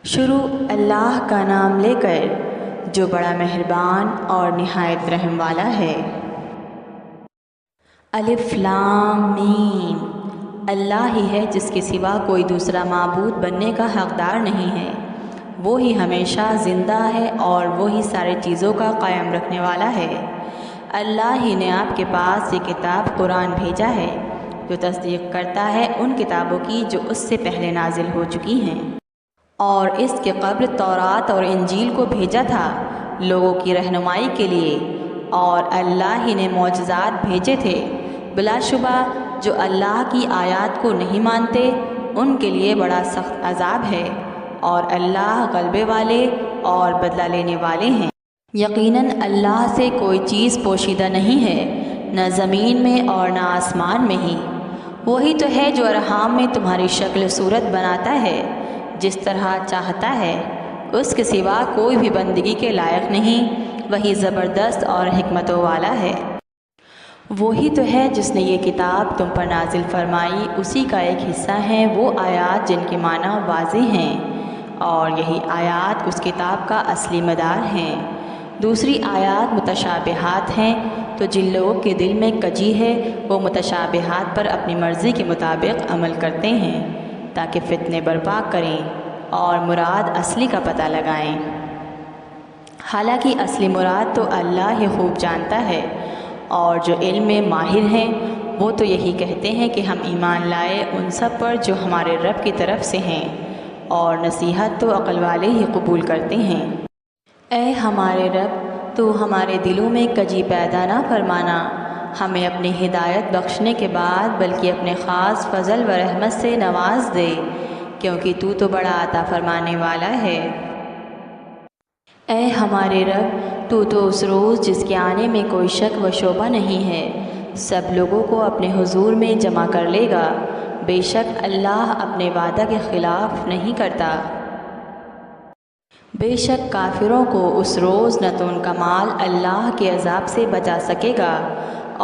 شروع اللہ کا نام لے کر جو بڑا مہربان اور نہایت رحم والا ہے۔ الف لام میم۔ اللہ ہی ہے جس کے سوا کوئی دوسرا معبود بننے کا حقدار نہیں ہے، وہی ہمیشہ زندہ ہے اور وہی ساری چیزوں کا قائم رکھنے والا ہے۔ اللہ ہی نے آپ کے پاس یہ کتاب قرآن بھیجا ہے جو تصدیق کرتا ہے ان کتابوں کی جو اس سے پہلے نازل ہو چکی ہیں، اور اس کے قبل تورات اور انجیل کو بھیجا تھا لوگوں کی رہنمائی کے لیے، اور اللہ ہی نے معجزات بھیجے تھے۔ بلا شبہ جو اللہ کی آیات کو نہیں مانتے ان کے لیے بڑا سخت عذاب ہے، اور اللہ غلبے والے اور بدلہ لینے والے ہیں۔ یقیناً اللہ سے کوئی چیز پوشیدہ نہیں ہے، نہ زمین میں اور نہ آسمان میں ہی۔ وہی تو ہے جو ارحام میں تمہاری شکل صورت بناتا ہے جس طرح چاہتا ہے، اس کے سوا کوئی بھی بندگی کے لائق نہیں، وہی زبردست اور حکمتوں والا ہے۔ وہی تو ہے جس نے یہ کتاب تم پر نازل فرمائی، اسی کا ایک حصہ ہیں وہ آیات جن کے معنی واضح ہیں، اور یہی آیات اس کتاب کا اصلی مدار ہیں۔ دوسری آیات متشابہات ہیں، تو جن لوگوں کے دل میں کجی ہے وہ متشابہات پر اپنی مرضی کے مطابق عمل کرتے ہیں تاکہ فتنے برپا کریں اور مراد اصلی کا پتہ لگائیں، حالانکہ اصلی مراد تو اللہ ہی خوب جانتا ہے۔ اور جو علم میں ماہر ہیں وہ تو یہی کہتے ہیں کہ ہم ایمان لائے ان سب پر جو ہمارے رب کی طرف سے ہیں، اور نصیحت تو عقل والے ہی قبول کرتے ہیں۔ اے ہمارے رب، تو ہمارے دلوں میں کجی پیدا نہ فرمانا، ہمیں اپنی ہدایت بخشنے کے بعد بلکہ اپنے خاص فضل و رحمت سے نواز دے، کیونکہ تو بڑا عطا فرمانے والا ہے۔ اے ہمارے رب، تو اس روز جس کے آنے میں کوئی شک و شبہ نہیں ہے سب لوگوں کو اپنے حضور میں جمع کر لے گا، بے شک اللہ اپنے وعدہ کے خلاف نہیں کرتا۔ بے شک کافروں کو اس روز نہ تو ان کا مال اللہ کے عذاب سے بچا سکے گا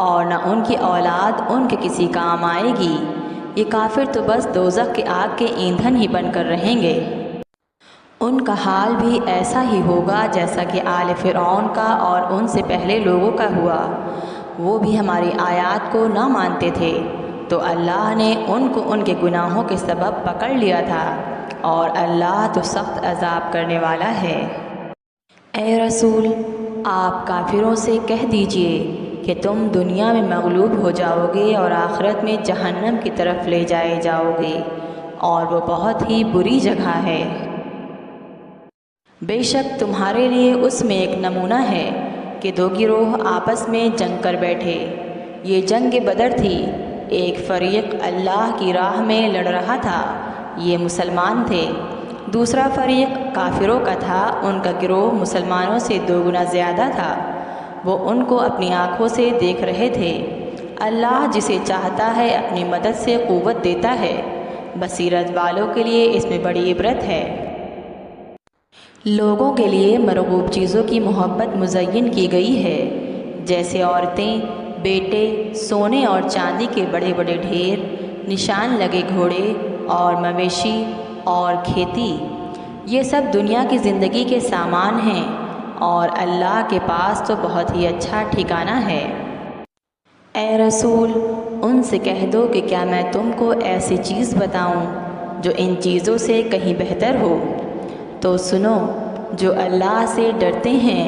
اور نہ ان کی اولاد ان کے کسی کام آئے گی، یہ کافر تو بس دوزخ کے آگ کے ایندھن ہی بن کر رہیں گے۔ ان کا حال بھی ایسا ہی ہوگا جیسا کہ آل فرعون کا اور ان سے پہلے لوگوں کا ہوا، وہ بھی ہماری آیات کو نہ مانتے تھے تو اللہ نے ان کو ان کے گناہوں کے سبب پکڑ لیا تھا، اور اللہ تو سخت عذاب کرنے والا ہے۔ اے رسول، آپ کافروں سے کہہ دیجئے کہ تم دنیا میں مغلوب ہو جاؤ گے اور آخرت میں جہنم کی طرف لے جائے جاؤ گے، اور وہ بہت ہی بری جگہ ہے۔ بے شک تمہارے لیے اس میں ایک نمونہ ہے کہ دو گروہ آپس میں جنگ کر بیٹھے۔ یہ جنگ بدر تھی، ایک فریق اللہ کی راہ میں لڑ رہا تھا، یہ مسلمان تھے، دوسرا فریق کافروں کا تھا، ان کا گروہ مسلمانوں سے 2 گنا زیادہ تھا، وہ ان کو اپنی آنکھوں سے دیکھ رہے تھے۔ اللہ جسے چاہتا ہے اپنی مدد سے قوت دیتا ہے، بصیرت والوں کے لیے اس میں بڑی عبرت ہے۔ لوگوں کے لیے مرغوب چیزوں کی محبت مزین کی گئی ہے، جیسے عورتیں، بیٹے، سونے اور چاندی کے بڑے بڑے ڈھیر، نشان لگے گھوڑے اور مویشی اور کھیتی، یہ سب دنیا کی زندگی کے سامان ہیں، اور اللہ کے پاس تو بہت ہی اچھا ٹھکانہ ہے۔ اے رسول، ان سے کہہ دو کہ کیا میں تم کو ایسی چیز بتاؤں جو ان چیزوں سے کہیں بہتر ہو؟ تو سنو، جو اللہ سے ڈرتے ہیں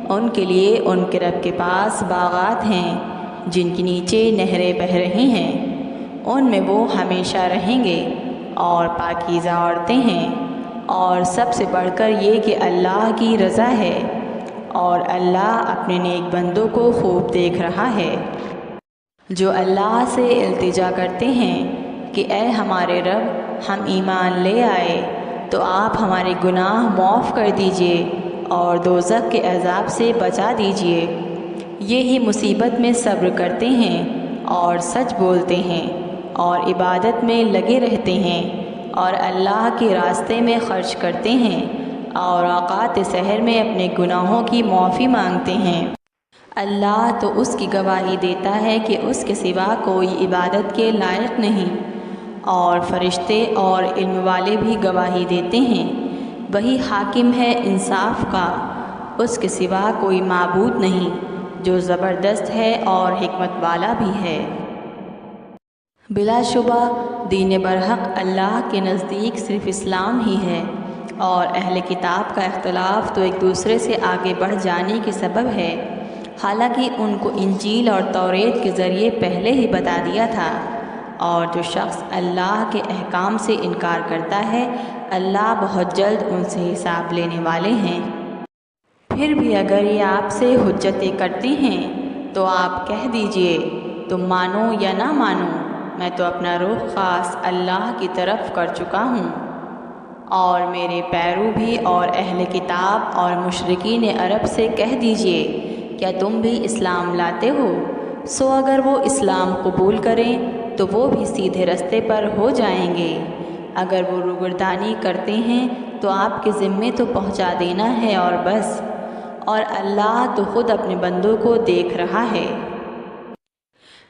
ان کے لیے ان کے رب کے پاس باغات ہیں جن کے نیچے نہریں بہہ رہی ہیں، ان میں وہ ہمیشہ رہیں گے، اور پاکیزہ عورتیں ہیں، اور سب سے بڑھ کر یہ کہ اللہ کی رضا ہے، اور اللہ اپنے نیک بندوں کو خوب دیکھ رہا ہے۔ جو اللہ سے التجا کرتے ہیں کہ اے ہمارے رب، ہم ایمان لے آئے تو آپ ہمارے گناہ معاف کر دیجئے اور دوزخ کے عذاب سے بچا دیجئے، یہی مصیبت میں صبر کرتے ہیں اور سچ بولتے ہیں اور عبادت میں لگے رہتے ہیں اور اللہ کے راستے میں خرچ کرتے ہیں اور اوقات سحر میں اپنے گناہوں کی معافی مانگتے ہیں۔ اللہ تو اس کی گواہی دیتا ہے کہ اس کے سوا کوئی عبادت کے لائق نہیں، اور فرشتے اور علم والے بھی گواہی دیتے ہیں وہی حاکم ہے انصاف کا، اس کے سوا کوئی معبود نہیں، جو زبردست ہے اور حکمت والا بھی ہے۔ بلا شبہ دین برحق اللہ کے نزدیک صرف اسلام ہی ہے، اور اہل کتاب کا اختلاف تو ایک دوسرے سے آگے بڑھ جانے کے سبب ہے، حالانکہ ان کو انجیل اور توریت کے ذریعے پہلے ہی بتا دیا تھا۔ اور جو شخص اللہ کے احکام سے انکار کرتا ہے، اللہ بہت جلد ان سے حساب لینے والے ہیں۔ پھر بھی اگر یہ آپ سے حجتیں کرتے ہیں تو آپ کہہ دیجئے تم مانو یا نہ مانو، میں تو اپنا رخ خاص اللہ کی طرف کر چکا ہوں، اور میرے پیرو بھی اور اہل کتاب اور مشرکین عرب سے کہہ دیجئے کیا تم بھی اسلام لاتے ہو؟ سو اگر وہ اسلام قبول کریں تو وہ بھی سیدھے رستے پر ہو جائیں گے، اگر وہ روگردانی کرتے ہیں تو آپ کے ذمے تو پہنچا دینا ہے اور بس، اور اللہ تو خود اپنے بندوں کو دیکھ رہا ہے۔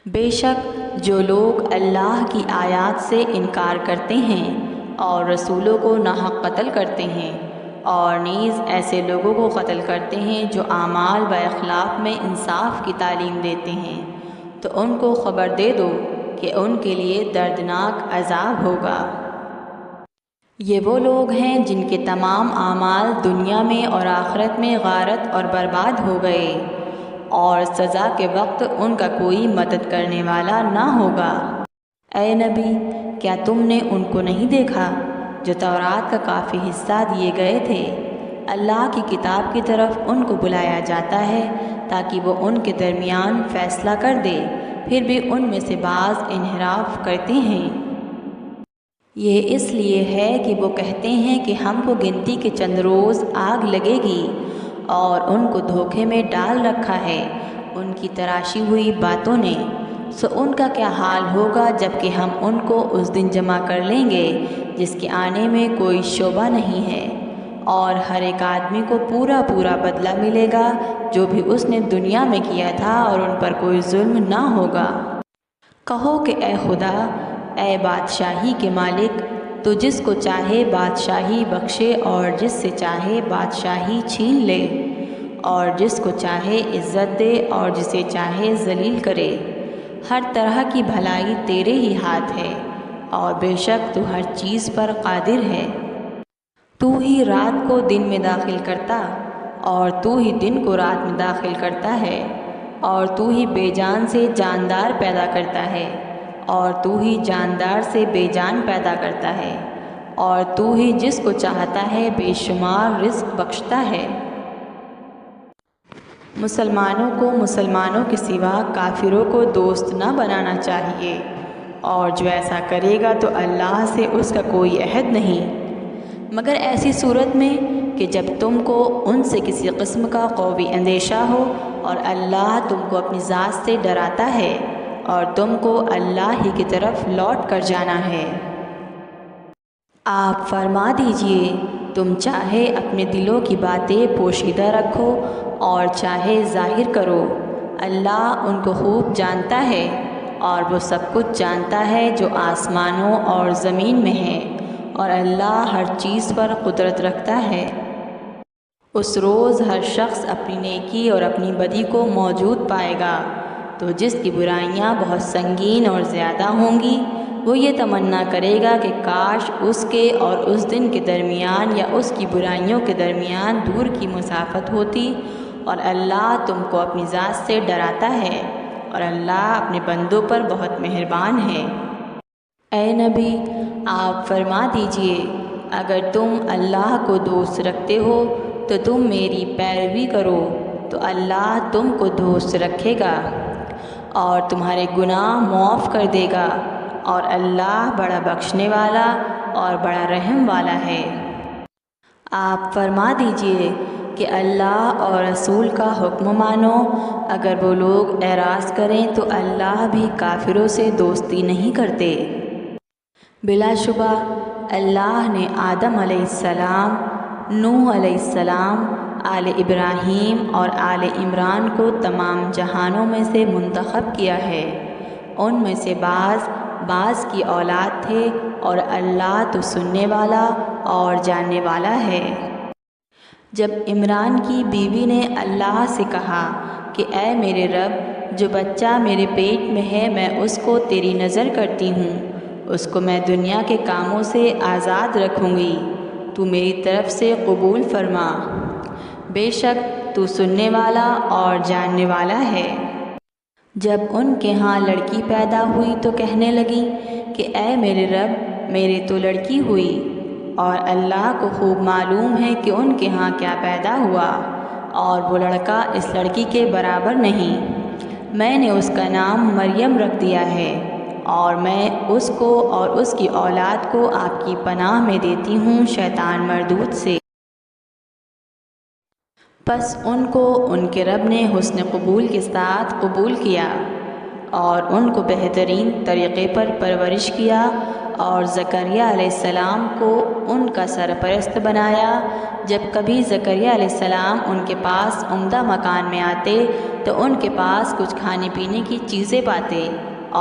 بے شک جو لوگ اللہ کی آیات سے انکار کرتے ہیں اور رسولوں کو ناحق قتل کرتے ہیں، اور نیز ایسے لوگوں کو قتل کرتے ہیں جو اعمال و اخلاق میں انصاف کی تعلیم دیتے ہیں، تو ان کو خبر دے دو کہ ان کے لیے دردناک عذاب ہوگا۔ یہ وہ لوگ ہیں جن کے تمام اعمال دنیا میں اور آخرت میں غارت اور برباد ہو گئے، اور سزا کے وقت ان کا کوئی مدد کرنے والا نہ ہوگا۔ اے نبی، کیا تم نے ان کو نہیں دیکھا جو تورات کا کافی حصہ دیے گئے تھے؟ اللہ کی کتاب کی طرف ان کو بلایا جاتا ہے تاکہ وہ ان کے درمیان فیصلہ کر دے، پھر بھی ان میں سے بعض انحراف کرتے ہیں۔ یہ اس لیے ہے کہ وہ کہتے ہیں کہ ہم کو گنتی کے چند روز آگ لگے گی، اور ان کو دھوکے میں ڈال رکھا ہے ان کی تراشی ہوئی باتوں نے۔ سو ان کا کیا حال ہوگا جب کہ ہم ان کو اس دن جمع کر لیں گے جس کے آنے میں کوئی شبہ نہیں ہے، اور ہر ایک آدمی کو پورا پورا بدلہ ملے گا جو بھی اس نے دنیا میں کیا تھا، اور ان پر کوئی ظلم نہ ہوگا۔ کہو کہ اے خدا، اے بادشاہی کے مالک، تو جس کو چاہے بادشاہی بخشے اور جس سے چاہے بادشاہی چھین لے، اور جس کو چاہے عزت دے اور جسے چاہے ذلیل کرے۔ ہر طرح کی بھلائی تیرے ہی ہاتھ ہے، اور بے شک تو ہر چیز پر قادر ہے۔ تو ہی رات کو دن میں داخل کرتا، اور تو ہی دن کو رات میں داخل کرتا ہے، اور تو ہی بے جان سے جاندار پیدا کرتا ہے، اور تو ہی جاندار سے بے جان پیدا کرتا ہے، اور تو ہی جس کو چاہتا ہے بے شمار رزق بخشتا ہے۔ مسلمانوں کو مسلمانوں کے سوا کافروں کو دوست نہ بنانا چاہیے، اور جو ایسا کرے گا تو اللہ سے اس کا کوئی عہد نہیں، مگر ایسی صورت میں کہ جب تم کو ان سے کسی قسم کا قوی اندیشہ ہو، اور اللہ تم کو اپنی ذات سے ڈراتا ہے، اور تم کو اللہ ہی کی طرف لوٹ کر جانا ہے۔ آپ فرما دیجئے تم چاہے اپنے دلوں کی باتیں پوشیدہ رکھو اور چاہے ظاہر کرو، اللہ ان کو خوب جانتا ہے، اور وہ سب کچھ جانتا ہے جو آسمانوں اور زمین میں ہے، اور اللہ ہر چیز پر قدرت رکھتا ہے۔ اس روز ہر شخص اپنی نیکی اور اپنی بدی کو موجود پائے گا، تو جس کی برائیاں بہت سنگین اور زیادہ ہوں گی وہ یہ تمنا کرے گا کہ کاش اس کے اور اس دن کے درمیان یا اس کی برائیوں کے درمیان دور کی مسافت ہوتی، اور اللہ تم کو اپنی ذات سے ڈراتا ہے، اور اللہ اپنے بندوں پر بہت مہربان ہے۔ اے نبی، آپ فرما دیجئے اگر تم اللہ کو دوست رکھتے ہو تو تم میری پیروی کرو، تو اللہ تم کو دوست رکھے گا اور تمہارے گناہ معاف کر دے گا، اور اللہ بڑا بخشنے والا اور بڑا رحم والا ہے۔ آپ فرما دیجئے کہ اللہ اور رسول کا حکم مانو، اگر وہ لوگ اعراض کریں تو اللہ بھی کافروں سے دوستی نہیں کرتے۔ بلا شبہ اللہ نے آدم علیہ السلام، نوح علیہ السلام، آل ابراہیم اور آل عمران کو تمام جہانوں میں سے منتخب کیا ہے۔ ان میں سے بعض کی اولاد تھے، اور اللہ تو سننے والا اور جاننے والا ہے۔ جب عمران کی بیوی نے اللہ سے کہا کہ اے میرے رب، جو بچہ میرے پیٹ میں ہے میں اس کو تیری نظر کرتی ہوں، اس کو میں دنیا کے کاموں سے آزاد رکھوں گی، تو میری طرف سے قبول فرما، بے شک تو سننے والا اور جاننے والا ہے۔ جب ان کے ہاں لڑکی پیدا ہوئی تو کہنے لگی کہ اے میرے رب، میرے تو لڑکی ہوئی، اور اللہ کو خوب معلوم ہے کہ ان کے ہاں کیا پیدا ہوا، اور وہ لڑکا اس لڑکی کے برابر نہیں۔ میں نے اس کا نام مریم رکھ دیا ہے، اور میں اس کو اور اس کی اولاد کو آپ کی پناہ میں دیتی ہوں شیطان مردود سے۔ پس ان کو ان کے رب نے حسن قبول کے ساتھ قبول کیا اور ان کو بہترین طریقے پر پرورش کیا، اور زکریا علیہ السلام کو ان کا سرپرست بنایا۔ جب کبھی زکریا علیہ السلام ان کے پاس عمدہ مکان میں آتے تو ان کے پاس کچھ کھانے پینے کی چیزیں پاتے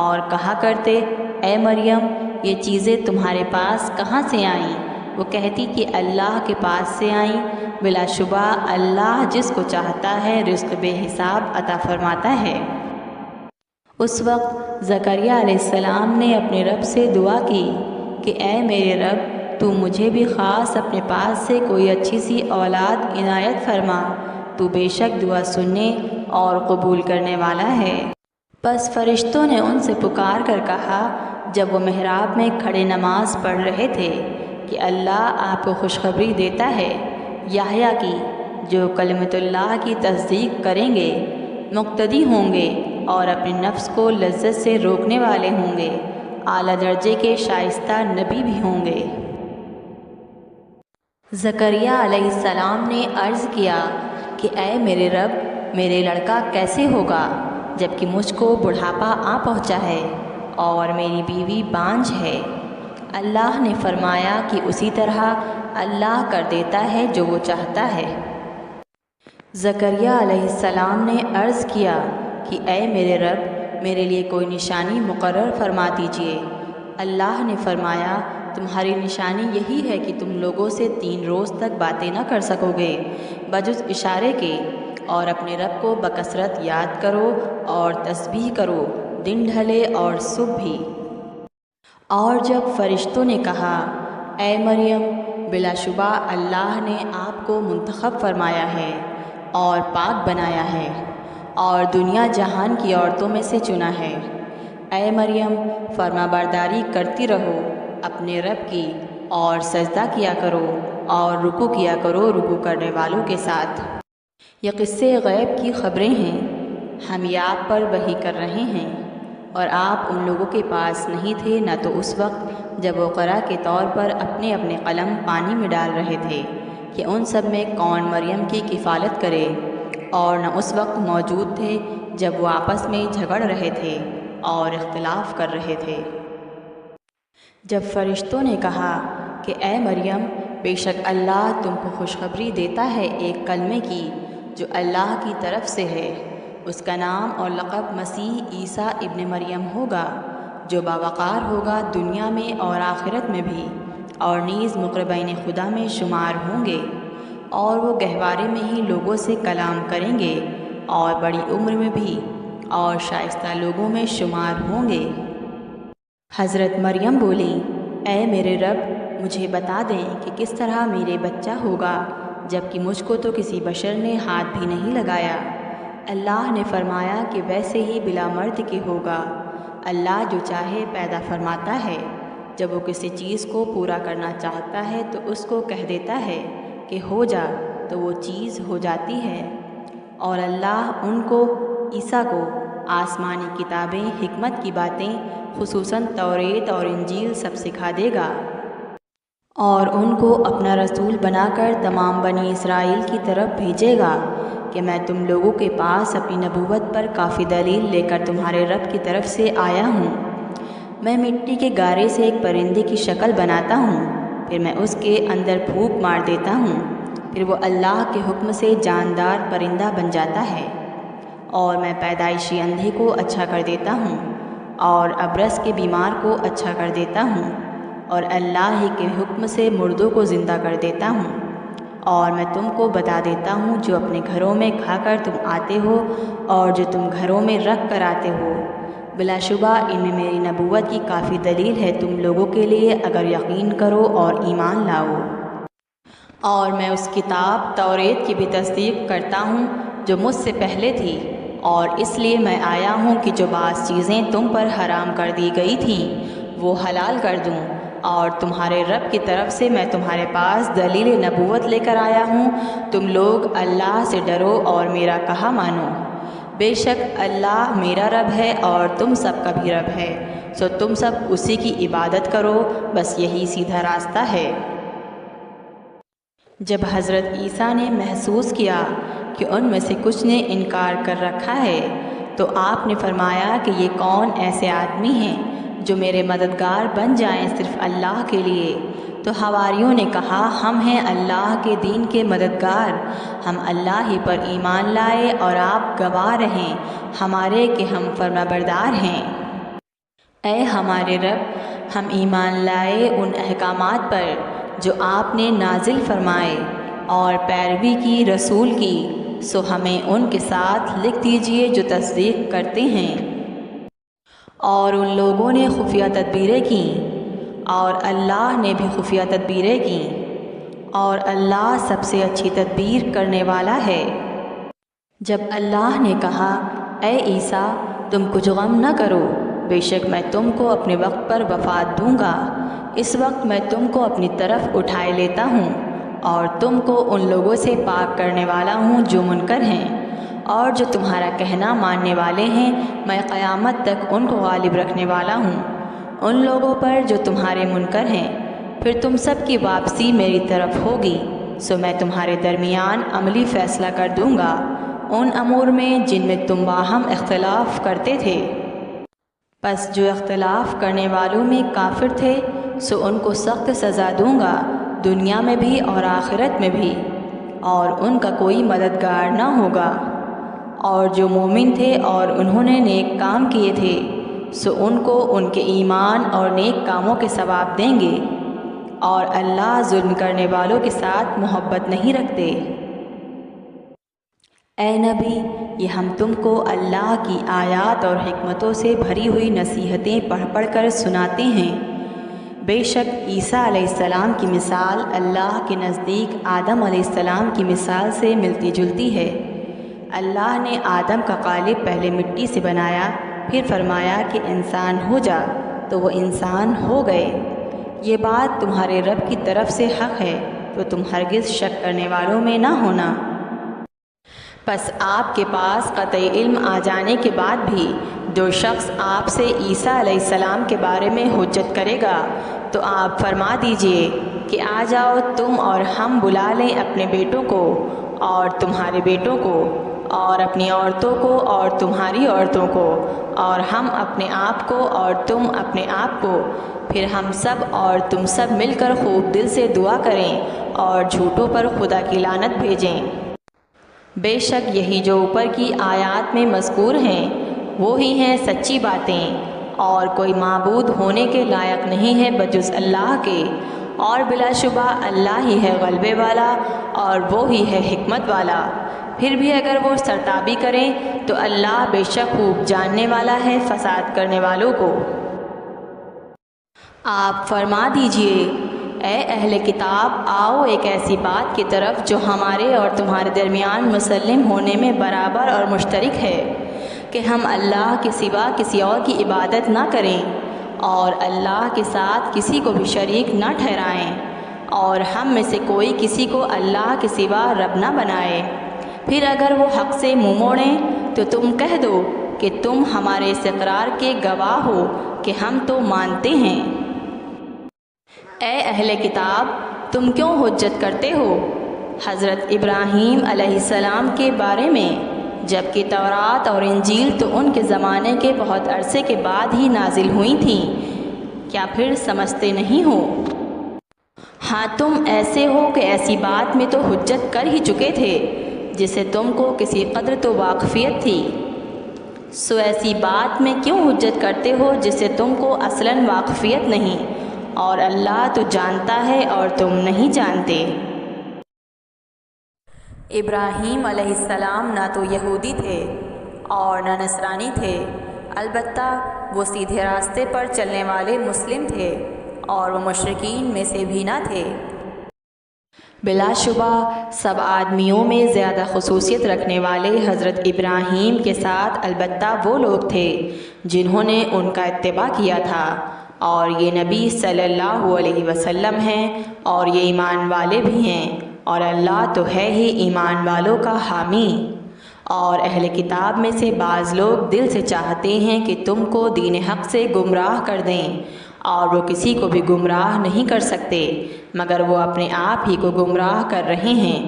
اور کہا کرتے، اے مریم، یہ چیزیں تمہارے پاس کہاں سے آئیں؟ وہ کہتی کہ اللہ کے پاس سے آئیں۔ بلا شبہ اللہ جس کو چاہتا ہے رزق بے حساب عطا فرماتا ہے۔ اس وقت زکریا علیہ السلام نے اپنے رب سے دعا کی کہ اے میرے رب، تو مجھے بھی خاص اپنے پاس سے کوئی اچھی سی اولاد عنایت فرما، تو بے شک دعا سننے اور قبول کرنے والا ہے۔ پس فرشتوں نے ان سے پکار کر کہا جب وہ محراب میں کھڑے نماز پڑھ رہے تھے کہ اللہ آپ کو خوشخبری دیتا ہے یحییٰ کی، جو کلمۃ اللہ کی تصدیق کریں گے، مقتدی ہوں گے اور اپنے نفس کو لذت سے روکنے والے ہوں گے، اعلیٰ درجے کے شائستہ نبی بھی ہوں گے۔ زکریا علیہ السلام نے عرض کیا کہ اے میرے رب، میرے لڑکا کیسے ہوگا جب کہ مجھ کو بڑھاپا آ پہنچا ہے اور میری بیوی بانجھ ہے؟ اللہ نے فرمایا کہ اسی طرح اللہ کر دیتا ہے جو وہ چاہتا ہے۔ زکریا علیہ السلام نے عرض کیا کہ اے میرے رب، میرے لیے کوئی نشانی مقرر فرما دیجئے۔ اللہ نے فرمایا، تمہاری نشانی یہی ہے کہ تم لوگوں سے 3 روز تک باتیں نہ کر سکو گے بجز اشارے کے، اور اپنے رب کو بکثرت یاد کرو اور تسبیح کرو، دن ڈھلے اور صبح بھی۔ اور جب فرشتوں نے کہا اے مریم، بلا شبہ اللہ نے آپ کو منتخب فرمایا ہے اور پاک بنایا ہے اور دنیا جہان کی عورتوں میں سے چنا ہے، اے مریم فرما برداری کرتی رہو اپنے رب کی، اور سجدہ کیا کرو اور رکوع کیا کرو رکوع کرنے والوں کے ساتھ۔ یہ قصے غیب کی خبریں ہیں، ہم یہ آپ پر وحی کر رہے ہیں، اور آپ ان لوگوں کے پاس نہیں تھے نہ تو اس وقت جب وہ قرأ کے طور پر اپنے اپنے قلم پانی میں ڈال رہے تھے کہ ان سب میں کون مریم کی کفالت کرے، اور نہ اس وقت موجود تھے جب وہ آپس میں جھگڑ رہے تھے اور اختلاف کر رہے تھے۔ جب فرشتوں نے کہا کہ اے مریم، بے شک اللہ تم کو خوشخبری دیتا ہے ایک کلمے کی جو اللہ کی طرف سے ہے، اس کا نام اور لقب مسیح عیسیٰ ابن مریم ہوگا، جو باوقار ہوگا دنیا میں اور آخرت میں بھی، اور نیز مقربین خدا میں شمار ہوں گے، اور وہ گہوارے میں ہی لوگوں سے کلام کریں گے اور بڑی عمر میں بھی، اور شائستہ لوگوں میں شمار ہوں گے۔ حضرت مریم بولی، اے میرے رب، مجھے بتا دیں کہ کس طرح میرے بچہ ہوگا جب کہ مجھ کو تو کسی بشر نے ہاتھ بھی نہیں لگایا۔ اللہ نے فرمایا کہ ویسے ہی بلا مرد کے ہوگا، اللہ جو چاہے پیدا فرماتا ہے، جب وہ کسی چیز کو پورا کرنا چاہتا ہے تو اس کو کہہ دیتا ہے کہ ہو جا، تو وہ چیز ہو جاتی ہے۔ اور اللہ ان کو، عیسیٰ کو، آسمانی کتابیں، حکمت کی باتیں، خصوصاً توریت اور انجیل سب سکھا دے گا، اور ان کو اپنا رسول بنا کر تمام بنی اسرائیل کی طرف بھیجے گا کہ میں تم لوگوں کے پاس اپنی نبوت پر کافی دلیل لے کر تمہارے رب کی طرف سے آیا ہوں۔ میں مٹی کے گارے سے ایک پرندے کی شکل بناتا ہوں، پھر میں اس کے اندر پھونک مار دیتا ہوں، پھر وہ اللہ کے حکم سے جاندار پرندہ بن جاتا ہے، اور میں پیدائشی اندھے کو اچھا کر دیتا ہوں اور ابرص کے بیمار کو اچھا کر دیتا ہوں، اور اللہ ہی کے حکم سے مردوں کو زندہ کر دیتا ہوں، اور میں تم کو بتا دیتا ہوں جو اپنے گھروں میں کھا کر تم آتے ہو اور جو تم گھروں میں رکھ کر آتے ہو، بلا شبہ ان میں میری نبوت کی کافی دلیل ہے تم لوگوں کے لیے اگر یقین کرو اور ایمان لاؤ۔ اور میں اس کتاب توریت کی بھی تصدیق کرتا ہوں جو مجھ سے پہلے تھی، اور اس لیے میں آیا ہوں کہ جو بعض چیزیں تم پر حرام کر دی گئی تھیں وہ حلال کر دوں، اور تمہارے رب کی طرف سے میں تمہارے پاس دلیل نبوت لے کر آیا ہوں، تم لوگ اللہ سے ڈرو اور میرا کہا مانو۔ بے شک اللہ میرا رب ہے اور تم سب کا بھی رب ہے، سو تم سب اسی کی عبادت کرو، بس یہی سیدھا راستہ ہے۔ جب حضرت عیسیٰ نے محسوس کیا کہ ان میں سے کچھ نے انکار کر رکھا ہے تو آپ نے فرمایا کہ یہ کون ایسے آدمی ہیں جو میرے مددگار بن جائیں صرف اللہ کے لیے؟ تو حواریوں نے کہا ہم ہیں اللہ کے دین کے مددگار، ہم اللہ ہی پر ایمان لائے اور آپ گواہ رہیں ہمارے کہ ہم فرما بردار ہیں۔ اے ہمارے رب، ہم ایمان لائے ان احکامات پر جو آپ نے نازل فرمائے اور پیروی کی رسول کی، سو ہمیں ان کے ساتھ لکھ دیجئے جو تصدیق کرتے ہیں۔ اور ان لوگوں نے خفیہ تدبیریں کیں اور اللہ نے بھی خفیہ تدبیریں کیں، اور اللہ سب سے اچھی تدبیر کرنے والا ہے۔ جب اللہ نے کہا اے عیسیٰ تم کچھ غم نہ کرو، بے شک میں تم کو اپنے وقت پر وفات دوں گا، اس وقت میں تم کو اپنی طرف اٹھائے لیتا ہوں اور تم کو ان لوگوں سے پاک کرنے والا ہوں جو منکر ہیں، اور جو تمہارا کہنا ماننے والے ہیں میں قیامت تک ان کو غالب رکھنے والا ہوں ان لوگوں پر جو تمہارے منکر ہیں۔ پھر تم سب کی واپسی میری طرف ہوگی، سو میں تمہارے درمیان عملی فیصلہ کر دوں گا ان امور میں جن میں تم باہم اختلاف کرتے تھے۔ پس جو اختلاف کرنے والوں میں کافر تھے سو ان کو سخت سزا دوں گا دنیا میں بھی اور آخرت میں بھی، اور ان کا کوئی مددگار نہ ہوگا۔ اور جو مومن تھے اور انہوں نے نیک کام کیے تھے سو ان کو ان کے ایمان اور نیک کاموں کے ثواب دیں گے، اور اللہ ظلم کرنے والوں کے ساتھ محبت نہیں رکھتے۔ اے نبی، یہ ہم تم کو اللہ کی آیات اور حکمتوں سے بھری ہوئی نصیحتیں پڑھ پڑھ کر سناتے ہیں۔ بے شک عیسیٰ علیہ السلام کی مثال اللہ کے نزدیک آدم علیہ السلام کی مثال سے ملتی جلتی ہے۔ اللہ نے آدم کا قالب پہلے مٹی سے بنایا، پھر فرمایا کہ انسان ہو جا، تو وہ انسان ہو گئے۔ یہ بات تمہارے رب کی طرف سے حق ہے، تو تم ہرگز شک کرنے والوں میں نہ ہونا۔ پس آپ کے پاس قطعی علم آ جانے کے بعد بھی جو شخص آپ سے عیسیٰ علیہ السلام کے بارے میں حجت کرے گا تو آپ فرما دیجئے کہ آ جاؤ تم اور ہم بلا لیں اپنے بیٹوں کو اور تمہارے بیٹوں کو اور اپنی عورتوں کو اور تمہاری عورتوں کو، اور ہم اپنے آپ کو اور تم اپنے آپ کو، پھر ہم سب اور تم سب مل کر خوب دل سے دعا کریں اور جھوٹوں پر خدا کی لعنت بھیجیں۔ بے شک یہی جو اوپر کی آیات میں مذکور ہیں وہی ہیں سچی باتیں، اور کوئی معبود ہونے کے لائق نہیں ہے بجز اللہ کے، اور بلا شبہ اللہ ہی ہے غلبے والا اور وہ ہی ہے حکمت والا۔ پھر بھی اگر وہ سرتابی کریں تو اللہ بے شک خوب جاننے والا ہے فساد کرنے والوں کو۔ آپ فرما دیجئے اے اہل کتاب، آؤ ایک ایسی بات کی طرف جو ہمارے اور تمہارے درمیان مسلم ہونے میں برابر اور مشترک ہے کہ ہم اللہ کے سوا کسی اور کی عبادت نہ کریں اور اللہ کے ساتھ کسی کو بھی شریک نہ ٹھہرائیں، اور ہم میں سے کوئی کسی کو اللہ کے سوا رب نہ بنائے۔ پھر اگر وہ حق سے منہ موڑیں تو تم کہہ دو کہ تم ہمارے اس اقرار کے گواہ ہو کہ ہم تو مانتے ہیں۔ اے اہل کتاب، تم کیوں حجت کرتے ہو حضرت ابراہیم علیہ السلام کے بارے میں، جبکہ تورات اور انجیل تو ان کے زمانے کے بہت عرصے کے بعد ہی نازل ہوئی تھیں؟ کیا پھر سمجھتے نہیں ہو؟ ہاں تم ایسے ہو کہ ایسی بات میں تو حجت کر ہی چکے تھے جسے تم کو کسی قدر تو واقفیت تھی، سو ایسی بات میں کیوں حجت کرتے ہو جس سے تم کو اصلاً واقفیت نہیں، اور اللہ تو جانتا ہے اور تم نہیں جانتے۔ ابراہیم علیہ السلام نہ تو یہودی تھے اور نہ نصرانی تھے، البتہ وہ سیدھے راستے پر چلنے والے مسلم تھے اور وہ مشرکین میں سے بھی نہ تھے۔ بلا شبہ سب آدمیوں میں زیادہ خصوصیت رکھنے والے حضرت ابراہیم کے ساتھ البتہ وہ لوگ تھے جنہوں نے ان کا اتباع کیا تھا، اور یہ نبی صلی اللہ علیہ وسلم ہیں اور یہ ایمان والے بھی ہیں، اور اللہ تو ہے ہی ایمان والوں کا حامی۔ اور اہل کتاب میں سے بعض لوگ دل سے چاہتے ہیں کہ تم کو دین حق سے گمراہ کر دیں، اور وہ کسی کو بھی گمراہ نہیں کر سکتے مگر وہ اپنے آپ ہی کو گمراہ کر رہے ہیں